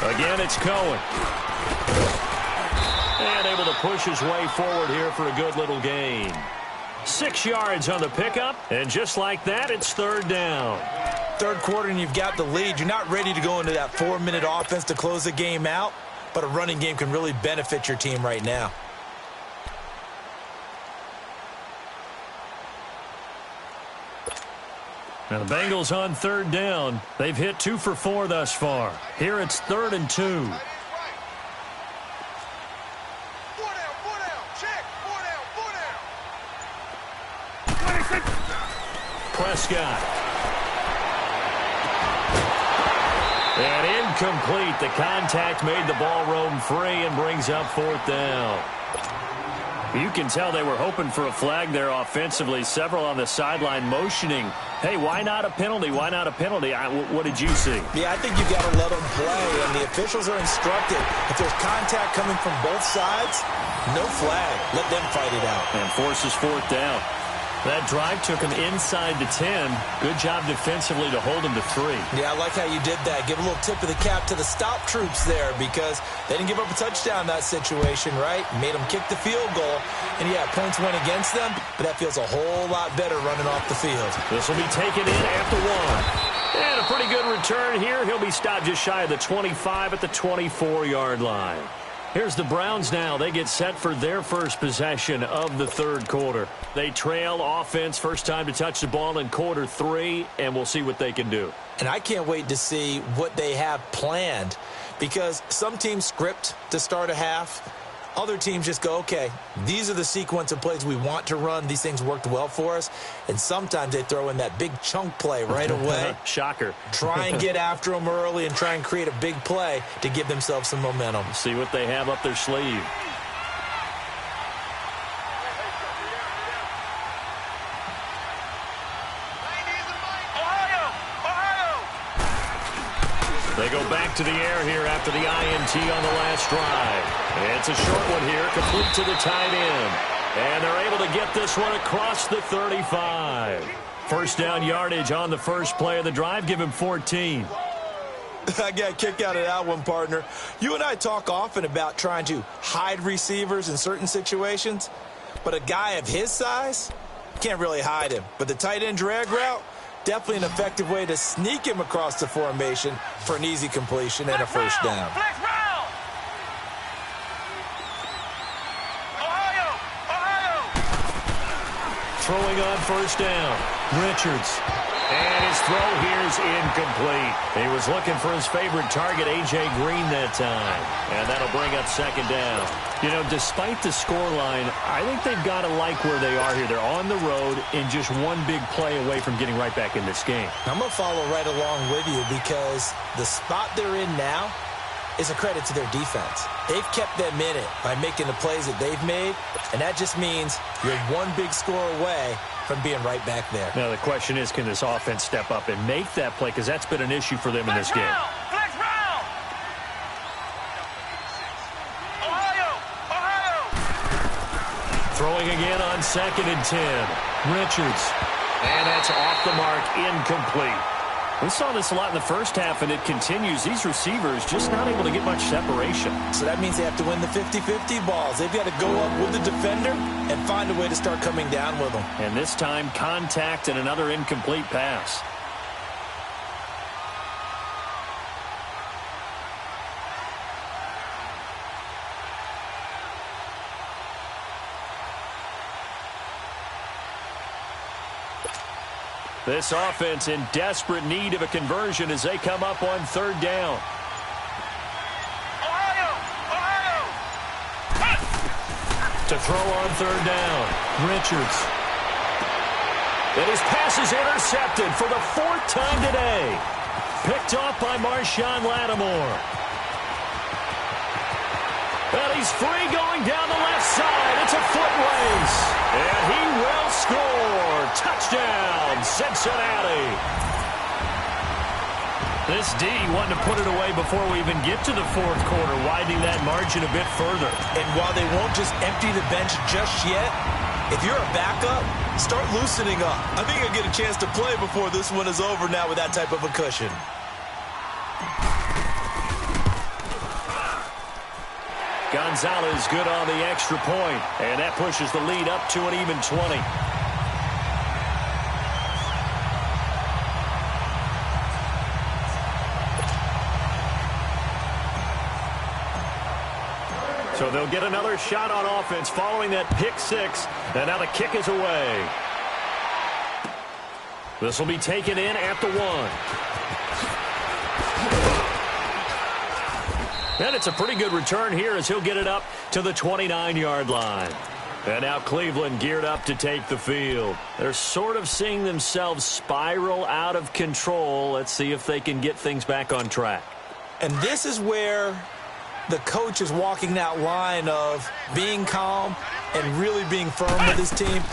Speaker 2: Again, it's Cohen. And able to push his way forward here for a good little gain. 6 yards on the pickup, and just like that, it's third down.
Speaker 3: Third quarter and you've got the lead. You're not ready to go into that 4-minute offense to close the game out, but a running game can really benefit your team right now.
Speaker 2: Now the Bengals on third down. They've hit 2 for 4 thus far. Here it's 3rd and 2. Prescott. And incomplete. The contact made the ball roam free and brings up 4th down. You can tell they were hoping for a flag there offensively. Several on the sideline motioning, hey, why not a penalty? Why not a penalty? What did you see?
Speaker 3: Yeah, I think you got to let them play, and the officials are instructed. If there's contact coming from both sides, no flag. Let them fight it out.
Speaker 2: And forces 4th down. That drive took him inside the 10. Good job defensively to hold him to 3.
Speaker 3: Yeah, I like how you did that. Give a little tip of the cap to the stop troops there because they didn't give up a touchdown in that situation, right? Made them kick the field goal. And, yeah, points went against them, but that feels a whole lot better running off the field.
Speaker 2: This will be taken in at the 1. And a pretty good return here. He'll be stopped just shy of the 25 at the 24-yard line. Here's the Browns now. They get set for their first possession of the third quarter. They trail offense, first time to touch the ball in quarter 3, and we'll see what they can do.
Speaker 3: And I can't wait to see what they have planned because some teams script to start a half. Other teams just go, okay, these are the sequence of plays we want to run. These things worked well for us. And sometimes they throw in that big chunk play right away.
Speaker 2: Shocker.
Speaker 3: Try and get after them early and try and create a big play to give themselves some momentum.
Speaker 2: See what they have up their sleeve. They go back to the air here after the INT on the last drive. It's a short one here, complete to the tight end. And they're able to get this one across the 35. First down yardage on the first play of the drive. Give him 14.
Speaker 3: I got a kick out of that one, partner. You and I talk often about trying to hide receivers in certain situations. But a guy of his size, can't really hide him. But the tight end drag route, definitely an effective way to sneak him across the formation for an easy completion and a first down.
Speaker 2: Throwing on first down, Richards. And his throw here is incomplete. He was looking for his favorite target, A.J. Green, that time. And that'll bring up second down. You know, despite the scoreline, I think they've got to like where they are here. They're on the road and just one big play away from getting right back in this game.
Speaker 3: I'm going to follow right along with you because the spot they're in now is a credit to their defense. They've kept them in it by making the plays that they've made, and that just means you're one big score away from being right back there.
Speaker 2: Now, the question is, can this offense step up and make that play? Because that's been an issue for them in this game. Throwing again on 2nd and 10. Richards. And that's off the mark, incomplete. We saw this a lot in the first half, and it continues. These receivers just not able to get much separation.
Speaker 3: So that means they have to win the 50-50 balls. They've got to go up with the defender and find a way to start coming down with them.
Speaker 2: And this time, contact and another incomplete pass. This offense in desperate need of a conversion as they come up on third down. To throw on third down, Richards. And his pass is intercepted for the 4th time today. Picked off by Marshawn Lattimore. And he's free going down the left side. It's a foot race. And he will score. Touchdown, Cincinnati. This D wanting to put it away before we even get to the 4th quarter, widening that margin a bit further.
Speaker 3: And while they won't just empty the bench just yet, if you're a backup, start loosening up. I think you'll get a chance to play before this one is over now with that type of a cushion.
Speaker 2: Gonzalez good on the extra point, and that pushes the lead up to an even 20. So they'll get another shot on offense following that pick six, and now the kick is away. This will be taken in at the 1. And it's a pretty good return here as he'll get it up to the 29-yard line. And now Cleveland geared up to take the field. They're sort of seeing themselves spiral out of control. Let's see if they can get things back on track.
Speaker 3: And this is where the coach is walking that line of being calm and really being firm with his team.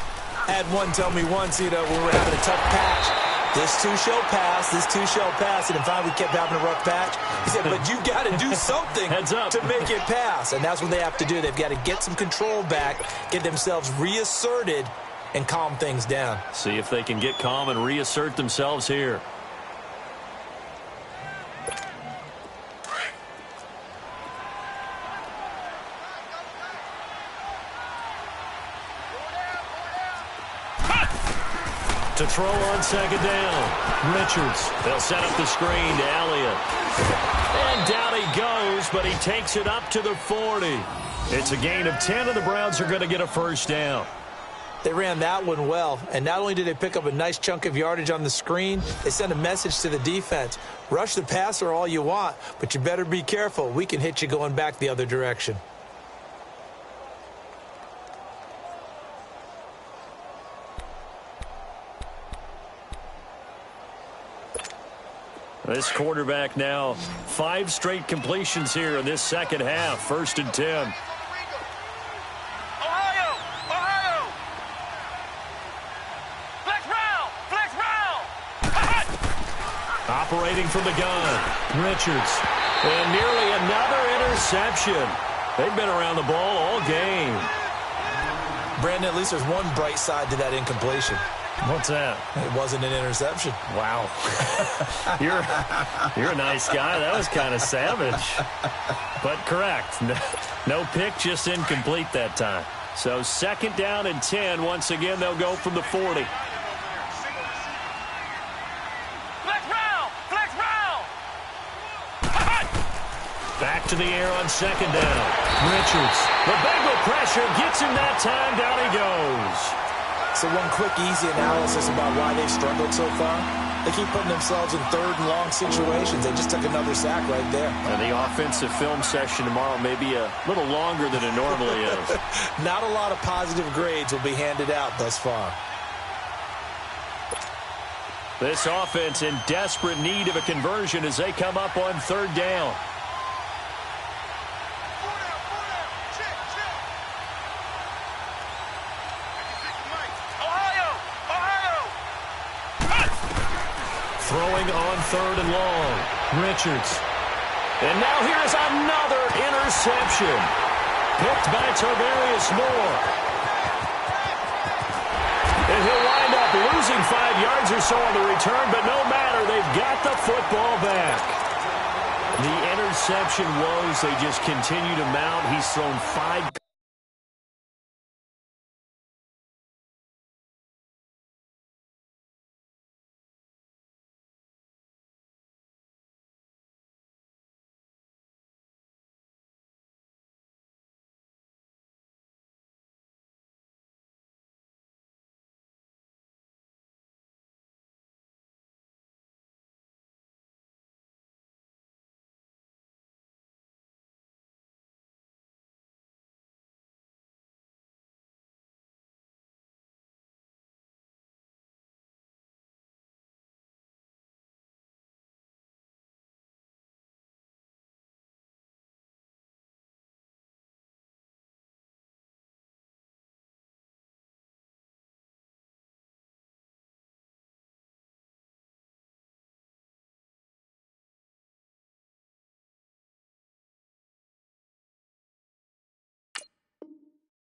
Speaker 3: I had one tell me once, when we were having a tough patch, this too shall pass, this too shall pass, and finally we kept having a rough patch. He said, but you got to do something to make it pass, and that's what they have to do. They've got to get some control back, get themselves reasserted, and calm things down.
Speaker 2: See if they can get calm and reassert themselves here. To throw on second down. Richards. They'll set up the screen to Elliott. And down he goes, but he takes it up to the 40. It's a gain of 10, and the Browns are going to get a first down.
Speaker 3: They ran that one well, and not only did they pick up a nice chunk of yardage on the screen, they sent a message to the defense. Rush the passer all you want, but you better be careful. We can hit you going back the other direction.
Speaker 2: This quarterback now 5 straight completions here in this second half. 1st and 10.
Speaker 4: Ohio! Ohio! Flex round!
Speaker 2: Operating from the gun. Richards. And nearly another interception. They've been around the ball all game.
Speaker 3: Brandon, at least there's one bright side to that incompletion.
Speaker 2: What's that?
Speaker 3: It wasn't an interception.
Speaker 2: Wow. You're a nice guy. That was kind of savage. But correct. No pick, just incomplete that time. So 2nd down and 10. Once again, they'll go from the 40.
Speaker 4: Flex round!
Speaker 2: Back to the air on 2nd down. Richards. The Bengal pressure gets him that time. Down he goes.
Speaker 3: So one quick, easy analysis about why they've struggled so far. They keep putting themselves in 3rd and long situations. They just took another sack right there.
Speaker 2: And the offensive film session tomorrow may be a little longer than it normally is.
Speaker 3: Not a lot of positive grades will be handed out thus far.
Speaker 2: This offense in desperate need of a conversion as they come up on 3rd down. Throwing on 3rd and long. Richards. And now here's another interception. Picked by Tarvarius Moore. And he'll wind up losing 5 yards or so on the return, but no matter, they've got the football back. The interception woes, they just continue to mount. He's thrown 5.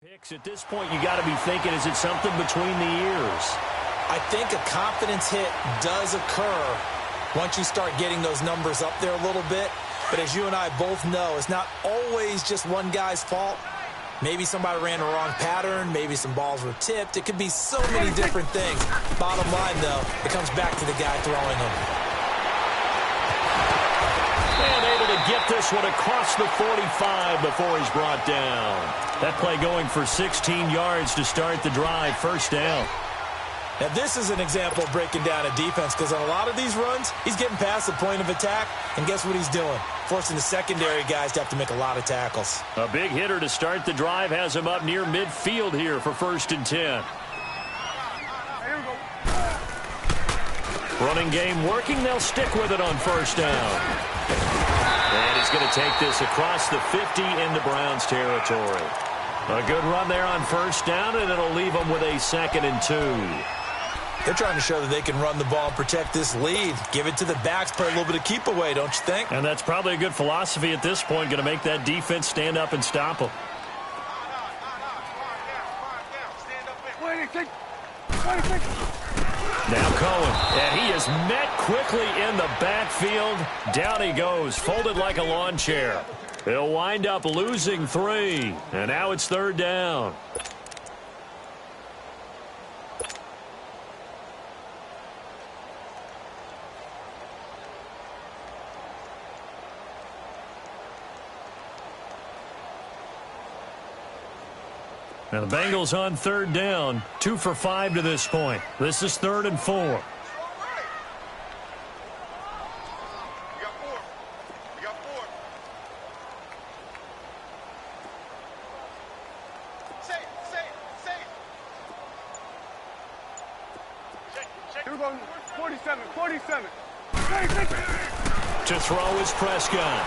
Speaker 2: Picks at this point, you got to be thinking, is it something between the ears?
Speaker 3: I think a confidence hit does occur once you start getting those numbers up there a little bit. But as you and I both know, it's not always just one guy's fault. Maybe somebody ran the wrong pattern. Maybe some balls were tipped. It could be so many different things. Bottom line, though, it comes back to the guy throwing them.
Speaker 2: And able to get this one across the 45 before he's brought down. That play going for 16 yards to start the drive. First down.
Speaker 3: Now, this is an example of breaking down a defense because on a lot of these runs, he's getting past the point of attack, and guess what he's doing? Forcing the secondary guys to have to make a lot of tackles.
Speaker 2: A big hitter to start the drive has him up near midfield here for 1st and 10. Running game working. They'll stick with it on 1st down. And he's going to take this across the 50 into Browns territory. A good run there on 1st down, and it'll leave them with a 2nd and 2.
Speaker 3: They're trying to show that they can run the ball and protect this lead. Give it to the backs, play a little bit of keep away, don't you think?
Speaker 2: And that's probably a good philosophy at this point, going to make that defense stand up and stop them. Now Cohen, and he is met quickly in the backfield. Down he goes, folded like a lawn chair. He'll wind up losing 3, and now it's 3rd down. Now the Bengals on 3rd down, 2 for 5 to this point. This is 3rd and 4.
Speaker 4: We got 4. Safe.
Speaker 5: Here we go. 47.
Speaker 2: To throw is Prescott.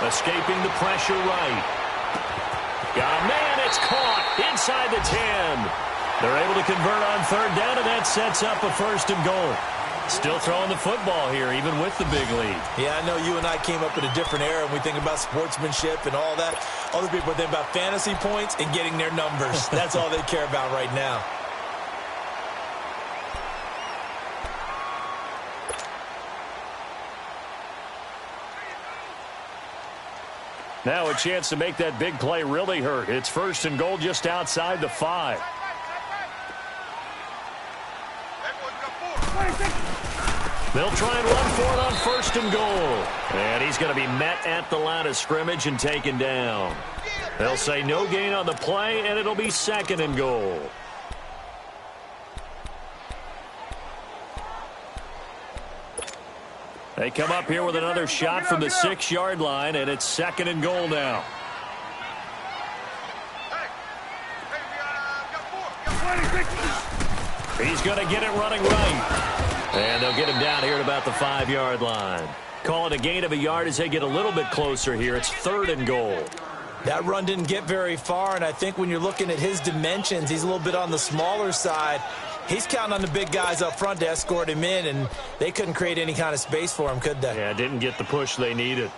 Speaker 2: Escaping the pressure right. Got a man, it's caught inside the 10. They're able to convert on 3rd down, and that sets up a 1st and goal. Still throwing the football here, even with the big lead.
Speaker 3: Yeah, I know you and I came up in a different era, and we think about sportsmanship and all that. Other people think about fantasy points and getting their numbers. That's all they care about right now.
Speaker 2: Now a chance to make that big play really hurt. It's 1st and goal just outside the 5. They'll try and run for it on 1st and goal. And he's going to be met at the line of scrimmage and taken down. They'll say no gain on the play, and it'll be 2nd and goal. They come up here with another shot from the 6-yard line, and it's 2nd and goal now. He's going to get it running right. And they'll get him down here at about the 5-yard line. Call it a gain of a yard as they get a little bit closer here. It's 3rd and goal.
Speaker 3: That run didn't get very far, and I think when you're looking at his dimensions, he's a little bit on the smaller side. He's counting on the big guys up front to escort him in, and they couldn't create any kind of space for him, could they?
Speaker 2: Yeah, didn't get the push they needed.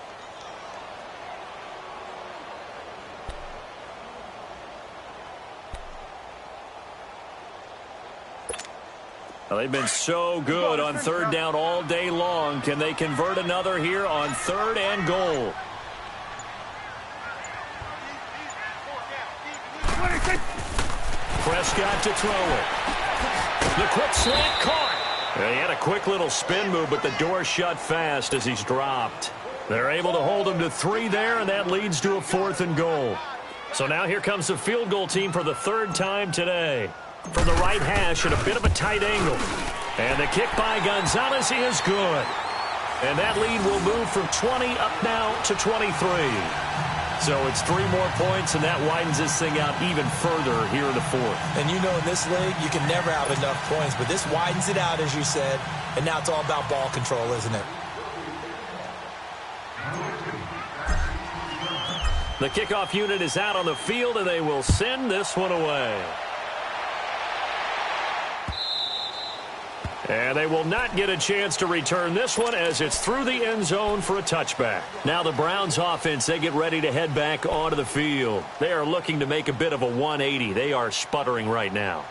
Speaker 2: Well, they've been so good on 3rd down all day long. Can they convert another here on 3rd and goal? Prescott to throw it. The quick slant caught. He had a quick little spin move, but the door shut fast as he's dropped. They're able to hold him to 3 there, and that leads to a 4th and goal. So now here comes the field goal team for the 3rd time today. From the right hash at a bit of a tight angle. And the kick by Gonzalez is good. And that lead will move from 20 up now to 23. So it's 3 more points, and that widens this thing out even further here in the 4th.
Speaker 3: And you know in this league, you can never have enough points, but this widens it out, as you said, and now it's all about ball control, isn't it?
Speaker 2: The kickoff unit is out on the field, and they will send this one away. And they will not get a chance to return this one as it's through the end zone for a touchback. Now the Browns offense, they get ready to head back onto the field. They are looking to make a bit of a 180. They are sputtering right now.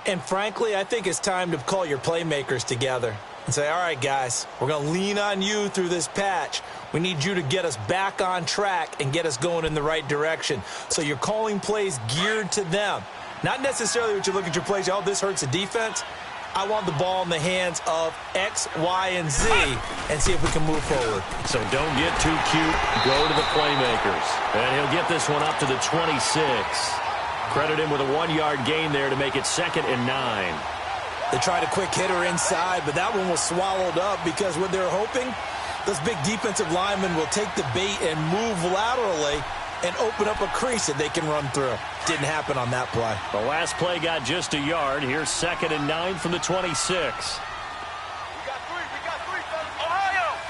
Speaker 3: And frankly, I think it's time to call your playmakers together. and say, all right, guys, we're going to lean on you through this patch. We need you to get us back on track and get us going in the right direction. So you're calling plays geared to them. Not necessarily what you look at your plays, oh, this hurts the defense. I want the ball in the hands of X, Y, and Z and see if we can move forward.
Speaker 2: So don't get too cute. Go to the playmakers. And he'll get this one up to the 26. Credit him with a 1-yard gain there to make it 2nd and 9.
Speaker 3: They tried a quick hitter inside, but that one was swallowed up because what they're hoping, those big defensive linemen will take the bait and move laterally and open up a crease that they can run through. Didn't happen on that play.
Speaker 2: The last play got just a yard. Here's 2nd and 9 from the 26.
Speaker 4: We got three, fellas. Ohio!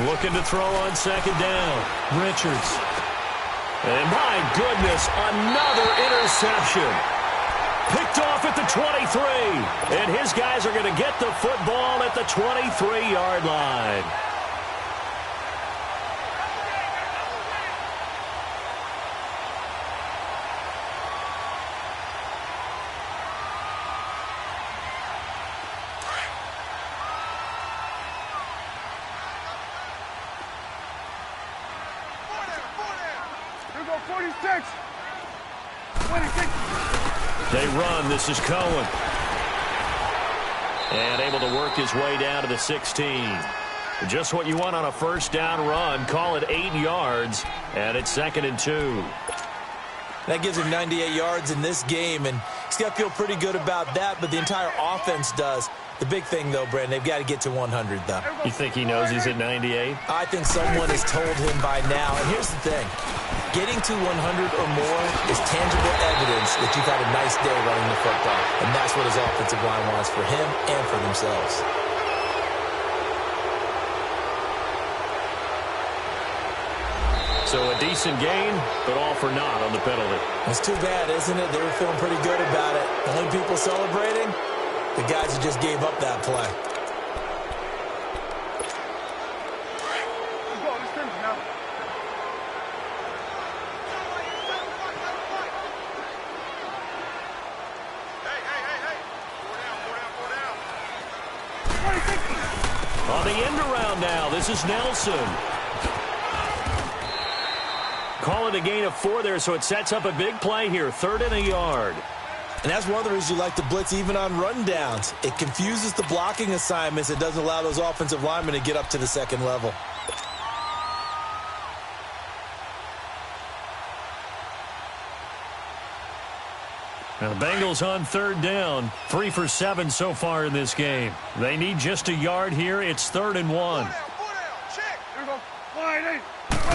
Speaker 2: Looking to throw on 2nd down. Richards. And my goodness, another interception. Picked off at the 23. And his guys are going to get the football at the 23-yard line.
Speaker 5: Here go 46. 26.
Speaker 2: They run. This is Cohen. And able to work his way down to the 16. Just what you want on a first down run. Call it 8 yards. And it's 2nd and 2.
Speaker 3: That gives him 98 yards in this game, and he's got to feel pretty good about that, but the entire offense does. The big thing, though, Brandon, they've got to get to 100, though.
Speaker 2: You think he knows he's at 98?
Speaker 3: I think someone has told him by now. And here's the thing. Getting to 100 or more is tangible evidence that you've had a nice day running the football. And that's what his offensive line wants for him and for themselves.
Speaker 2: So a decent gain, but all for naught on the penalty.
Speaker 3: It's too bad, isn't it? They were feeling pretty good about it. The only people celebrating, the guys who just gave up that play.
Speaker 5: Let's go. Let's finish now.
Speaker 4: Hey. 4 down.
Speaker 5: 26.
Speaker 2: On the end around now, this is Nelson. Call it a gain of 4 there, so it sets up a big play here. 3rd and a yard.
Speaker 3: And that's one of the reasons you like to blitz even on rundowns. It confuses the blocking assignments. It doesn't allow those offensive linemen to get up to the second level.
Speaker 2: Now the Bengals on 3rd down. 3 for 7 so far in this game. They need just a yard here. It's 3rd and 1.
Speaker 4: 4 down. Check.
Speaker 5: Here we go. 1, 8,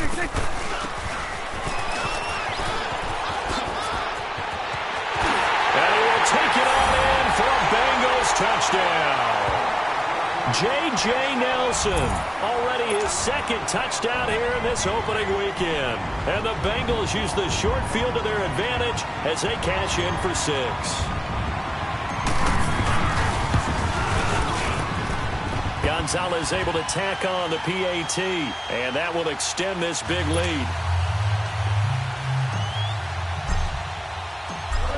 Speaker 5: 26.
Speaker 2: Take it on in for a Bengals touchdown. J.J. Nelson, already his 2nd touchdown here in this opening weekend. And the Bengals use the short field to their advantage as they cash in for 6. Gonzalez able to tack on the PAT, and that will extend this big lead.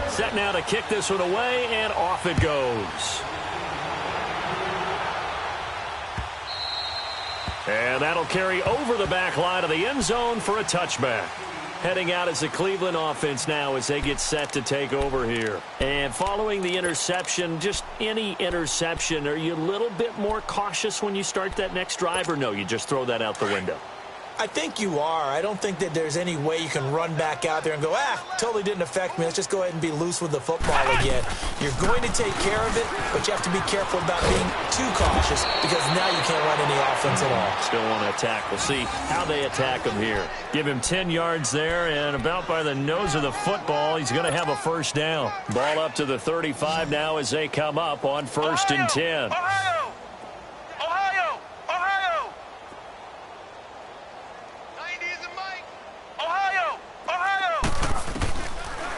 Speaker 2: Set now to kick this one away, and off it goes. And that'll carry over the back line of the end zone for a touchback. Heading out as the Cleveland offense now as they get set to take over here. And following the interception, just any interception, are you a little bit more cautious when you start that next drive, or no, you just throw that out the window?
Speaker 3: I think you are. I don't think that there's any way you can run back out there and go, totally didn't affect me. Let's just go ahead and be loose with the football again. You're going to take care of it, but you have to be careful about being too cautious because now you can't run any offense at all.
Speaker 2: Still want to attack. We'll see how they attack him here. Give him 10 yards there, and about by the nose of the football, he's going to have a first down. Ball up to the 35 now as they come up on 1st and 10.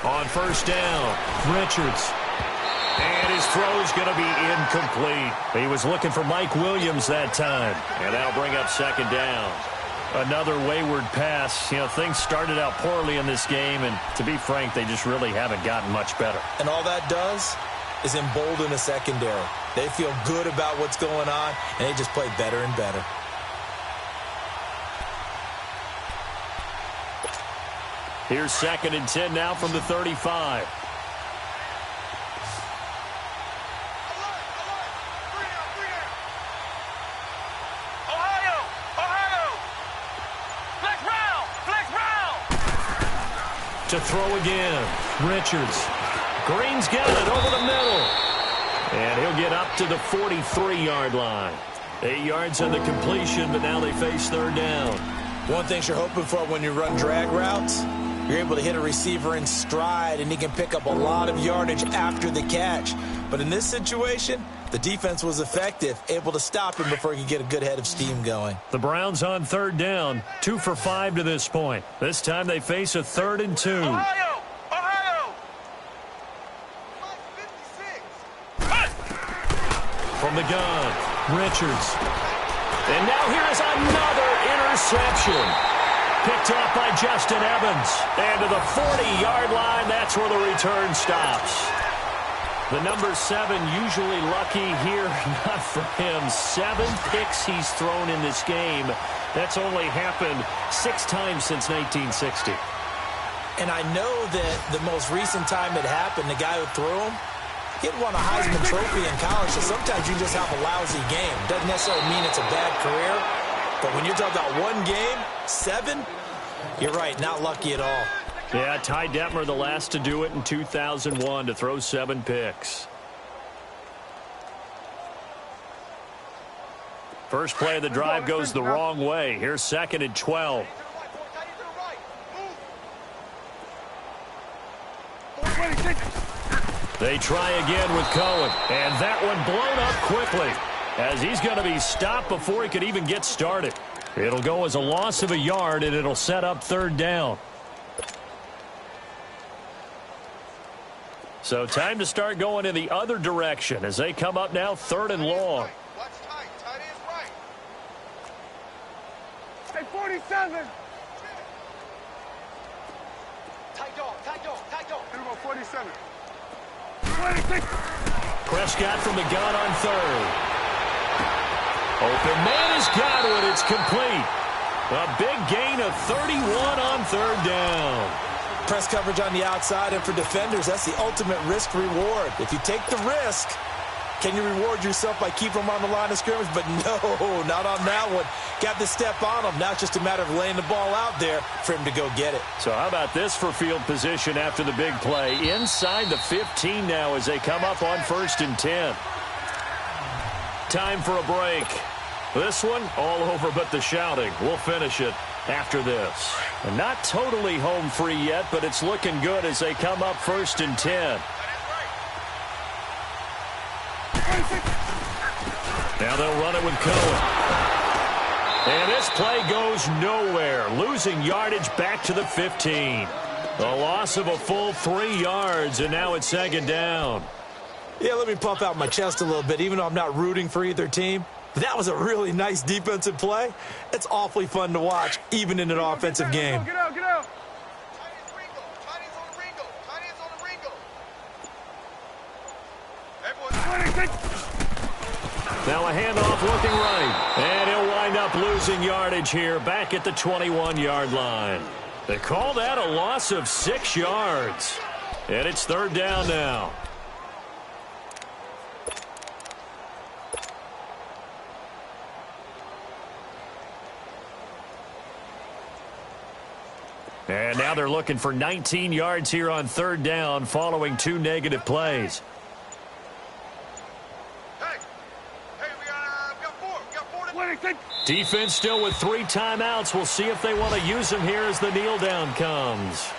Speaker 2: On 1st down, Richards. And his throw's going to be incomplete. He was looking for Mike Williams that time. And that'll bring up 2nd down. Another wayward pass. You know, things started out poorly in this game, and to be frank, they just really haven't gotten much better.
Speaker 3: And all that does is embolden a secondary. They feel good about what's going on, and they just play better and better.
Speaker 2: Here's 2nd and 10 now from the 35. To throw again. Richards. Green's got it over the middle. And he'll get up to the 43-yard line. 8 yards on the completion, but now they face 3rd down.
Speaker 3: One thing you're hoping for when you run drag routes, you're able to hit a receiver in stride, and he can pick up a lot of yardage after the catch. But in this situation, the defense was effective, able to stop him before he could get a good head of steam going.
Speaker 2: The Browns on 3rd down, 2 for 5 to this point. This time they face a 3rd and 2.
Speaker 4: Ohio! Ohio!
Speaker 2: From the gun, Richards. And now here is another interception. Picked off by Justin Evans. And to the 40-yard line, that's where the return stops. The number 7 usually lucky here, not for him. 7 picks he's thrown in this game. That's only happened 6 times since 1960.
Speaker 3: And I know that the most recent time it happened, the guy who threw him, he had won a Heisman Trophy in college, so sometimes you just have a lousy game. Doesn't necessarily mean it's a bad career, but when you're talking about one game, 7, you're right, not lucky at all.
Speaker 2: Yeah, Ty Detmer, the last to do it in 2001, to throw 7 picks. First play of the drive goes the wrong way. Here's 2nd and 12. They try again with Cohen, and that one blown up quickly, as he's going to be stopped before he could even get started. It'll go as a loss of a yard, and it'll set up 3rd down. So time to start going in the other direction as they come up now 3rd and long.
Speaker 4: Watch tight. Tight ends right.
Speaker 5: Hey, 47.
Speaker 4: Tight dog. Tight dog. Tight dog.
Speaker 5: Here we go, 47.
Speaker 2: Prescott from the gun on 3rd. Open man has got it. It's complete. A big gain of 31 on 3rd down.
Speaker 3: Press coverage on the outside, and for defenders, that's the ultimate risk-reward. If you take the risk, can you reward yourself by keeping them on the line of scrimmage? But no, not on that one. Got the step on them. Now it's just a matter of laying the ball out there for him to go get it.
Speaker 2: So how about this for field position after the big play? Inside the 15 now as they come up on 1st and 10. Time for a break. This one, all over but the shouting. We'll finish it after this. And not totally home free yet, but it's looking good as they come up 1st and 10. Now they'll run it with Cohen. And this play goes nowhere. Losing yardage back to the 15. A loss of a full 3 yards, and now it's 2nd down.
Speaker 3: Yeah, let me puff out my chest a little bit, even though I'm not rooting for either team. That was a really nice defensive play. It's awfully fun to watch, even in an offensive game.
Speaker 5: Get out, get out.
Speaker 4: Tight ends Ringo. Tight ends on the Ringo. Tight ends on the Ringo. Everyone.
Speaker 2: Now a handoff looking right. And he'll wind up losing yardage here back at the 21-yard line. They call that a loss of 6 yards. And it's 3rd down now. And now they're looking for 19 yards here on 3rd down following 2 negative plays.
Speaker 4: Hey, we got 4. We got 4 to...
Speaker 2: Defense still with 3 timeouts. We'll see if they want to use them here as the kneel down comes.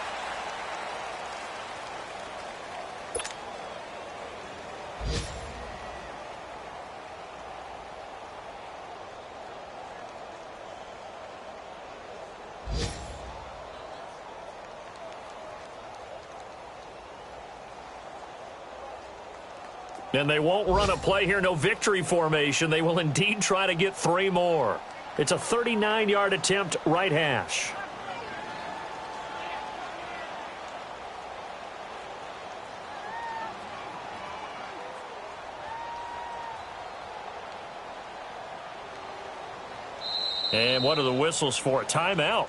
Speaker 2: And they won't run a play here, no victory formation. They will indeed try to get 3 more. It's a 39-yard attempt, right hash. And what are the whistles for? Timeout.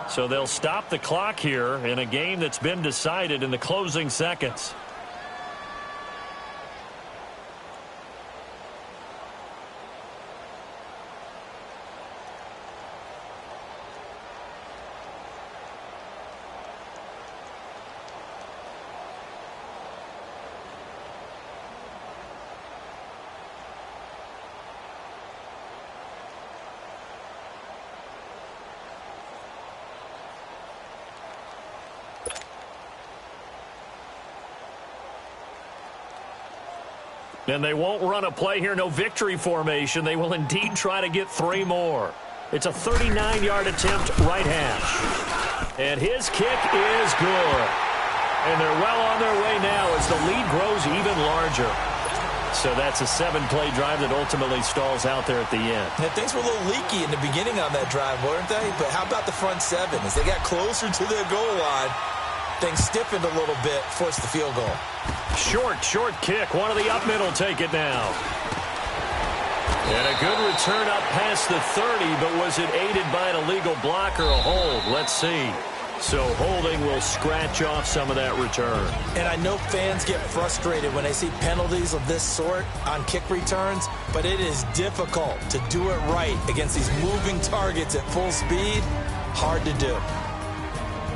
Speaker 2: So they'll stop the clock here in a game that's been decided in the closing seconds. And they won't run a play here, no victory formation. They will indeed try to get 3 more. It's a 39-yard attempt, right hash. And his kick is good. And they're well on their way now as the lead grows even larger. So that's a 7-play drive that ultimately stalls out there at the end.
Speaker 3: And things were a little leaky in the beginning on that drive, weren't they? But how about the front 7? As they got closer to their goal line, things stiffened a little bit, forced the field goal.
Speaker 2: Short kick. One of the up middle take it now. And a good return up past the 30, but was it aided by an illegal block or a hold? Let's see. So holding will scratch off some of that return.
Speaker 3: And I know fans get frustrated when they see penalties of this sort on kick returns, but it is difficult to do it right against these moving targets at full speed. Hard to do.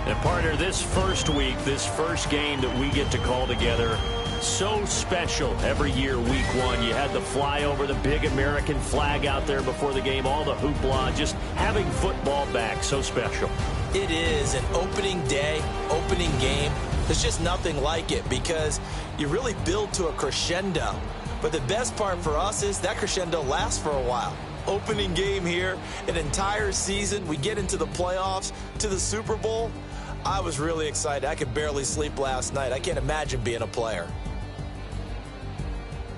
Speaker 2: And partner, this first week, this first game that we get to call together, so special every year, week 1. You had the flyover, the big American flag out there before the game, all the hoopla, just having football back, so special.
Speaker 3: It is an opening day, opening game. There's just nothing like it because you really build to a crescendo. But the best part for us is that crescendo lasts for a while. Opening game here, an entire season. We get into the playoffs, to the Super Bowl. I was really excited. I could barely sleep last night. I can't imagine being a player.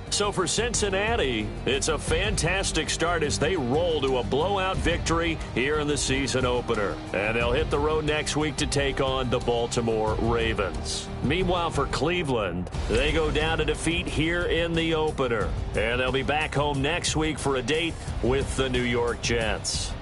Speaker 2: So for Cincinnati, it's a fantastic start as they roll to a blowout victory here in the season opener. And they'll hit the road next week to take on the Baltimore Ravens. Meanwhile, for Cleveland, they go down to defeat here in the opener. And they'll be back home next week for a date with the New York Jets.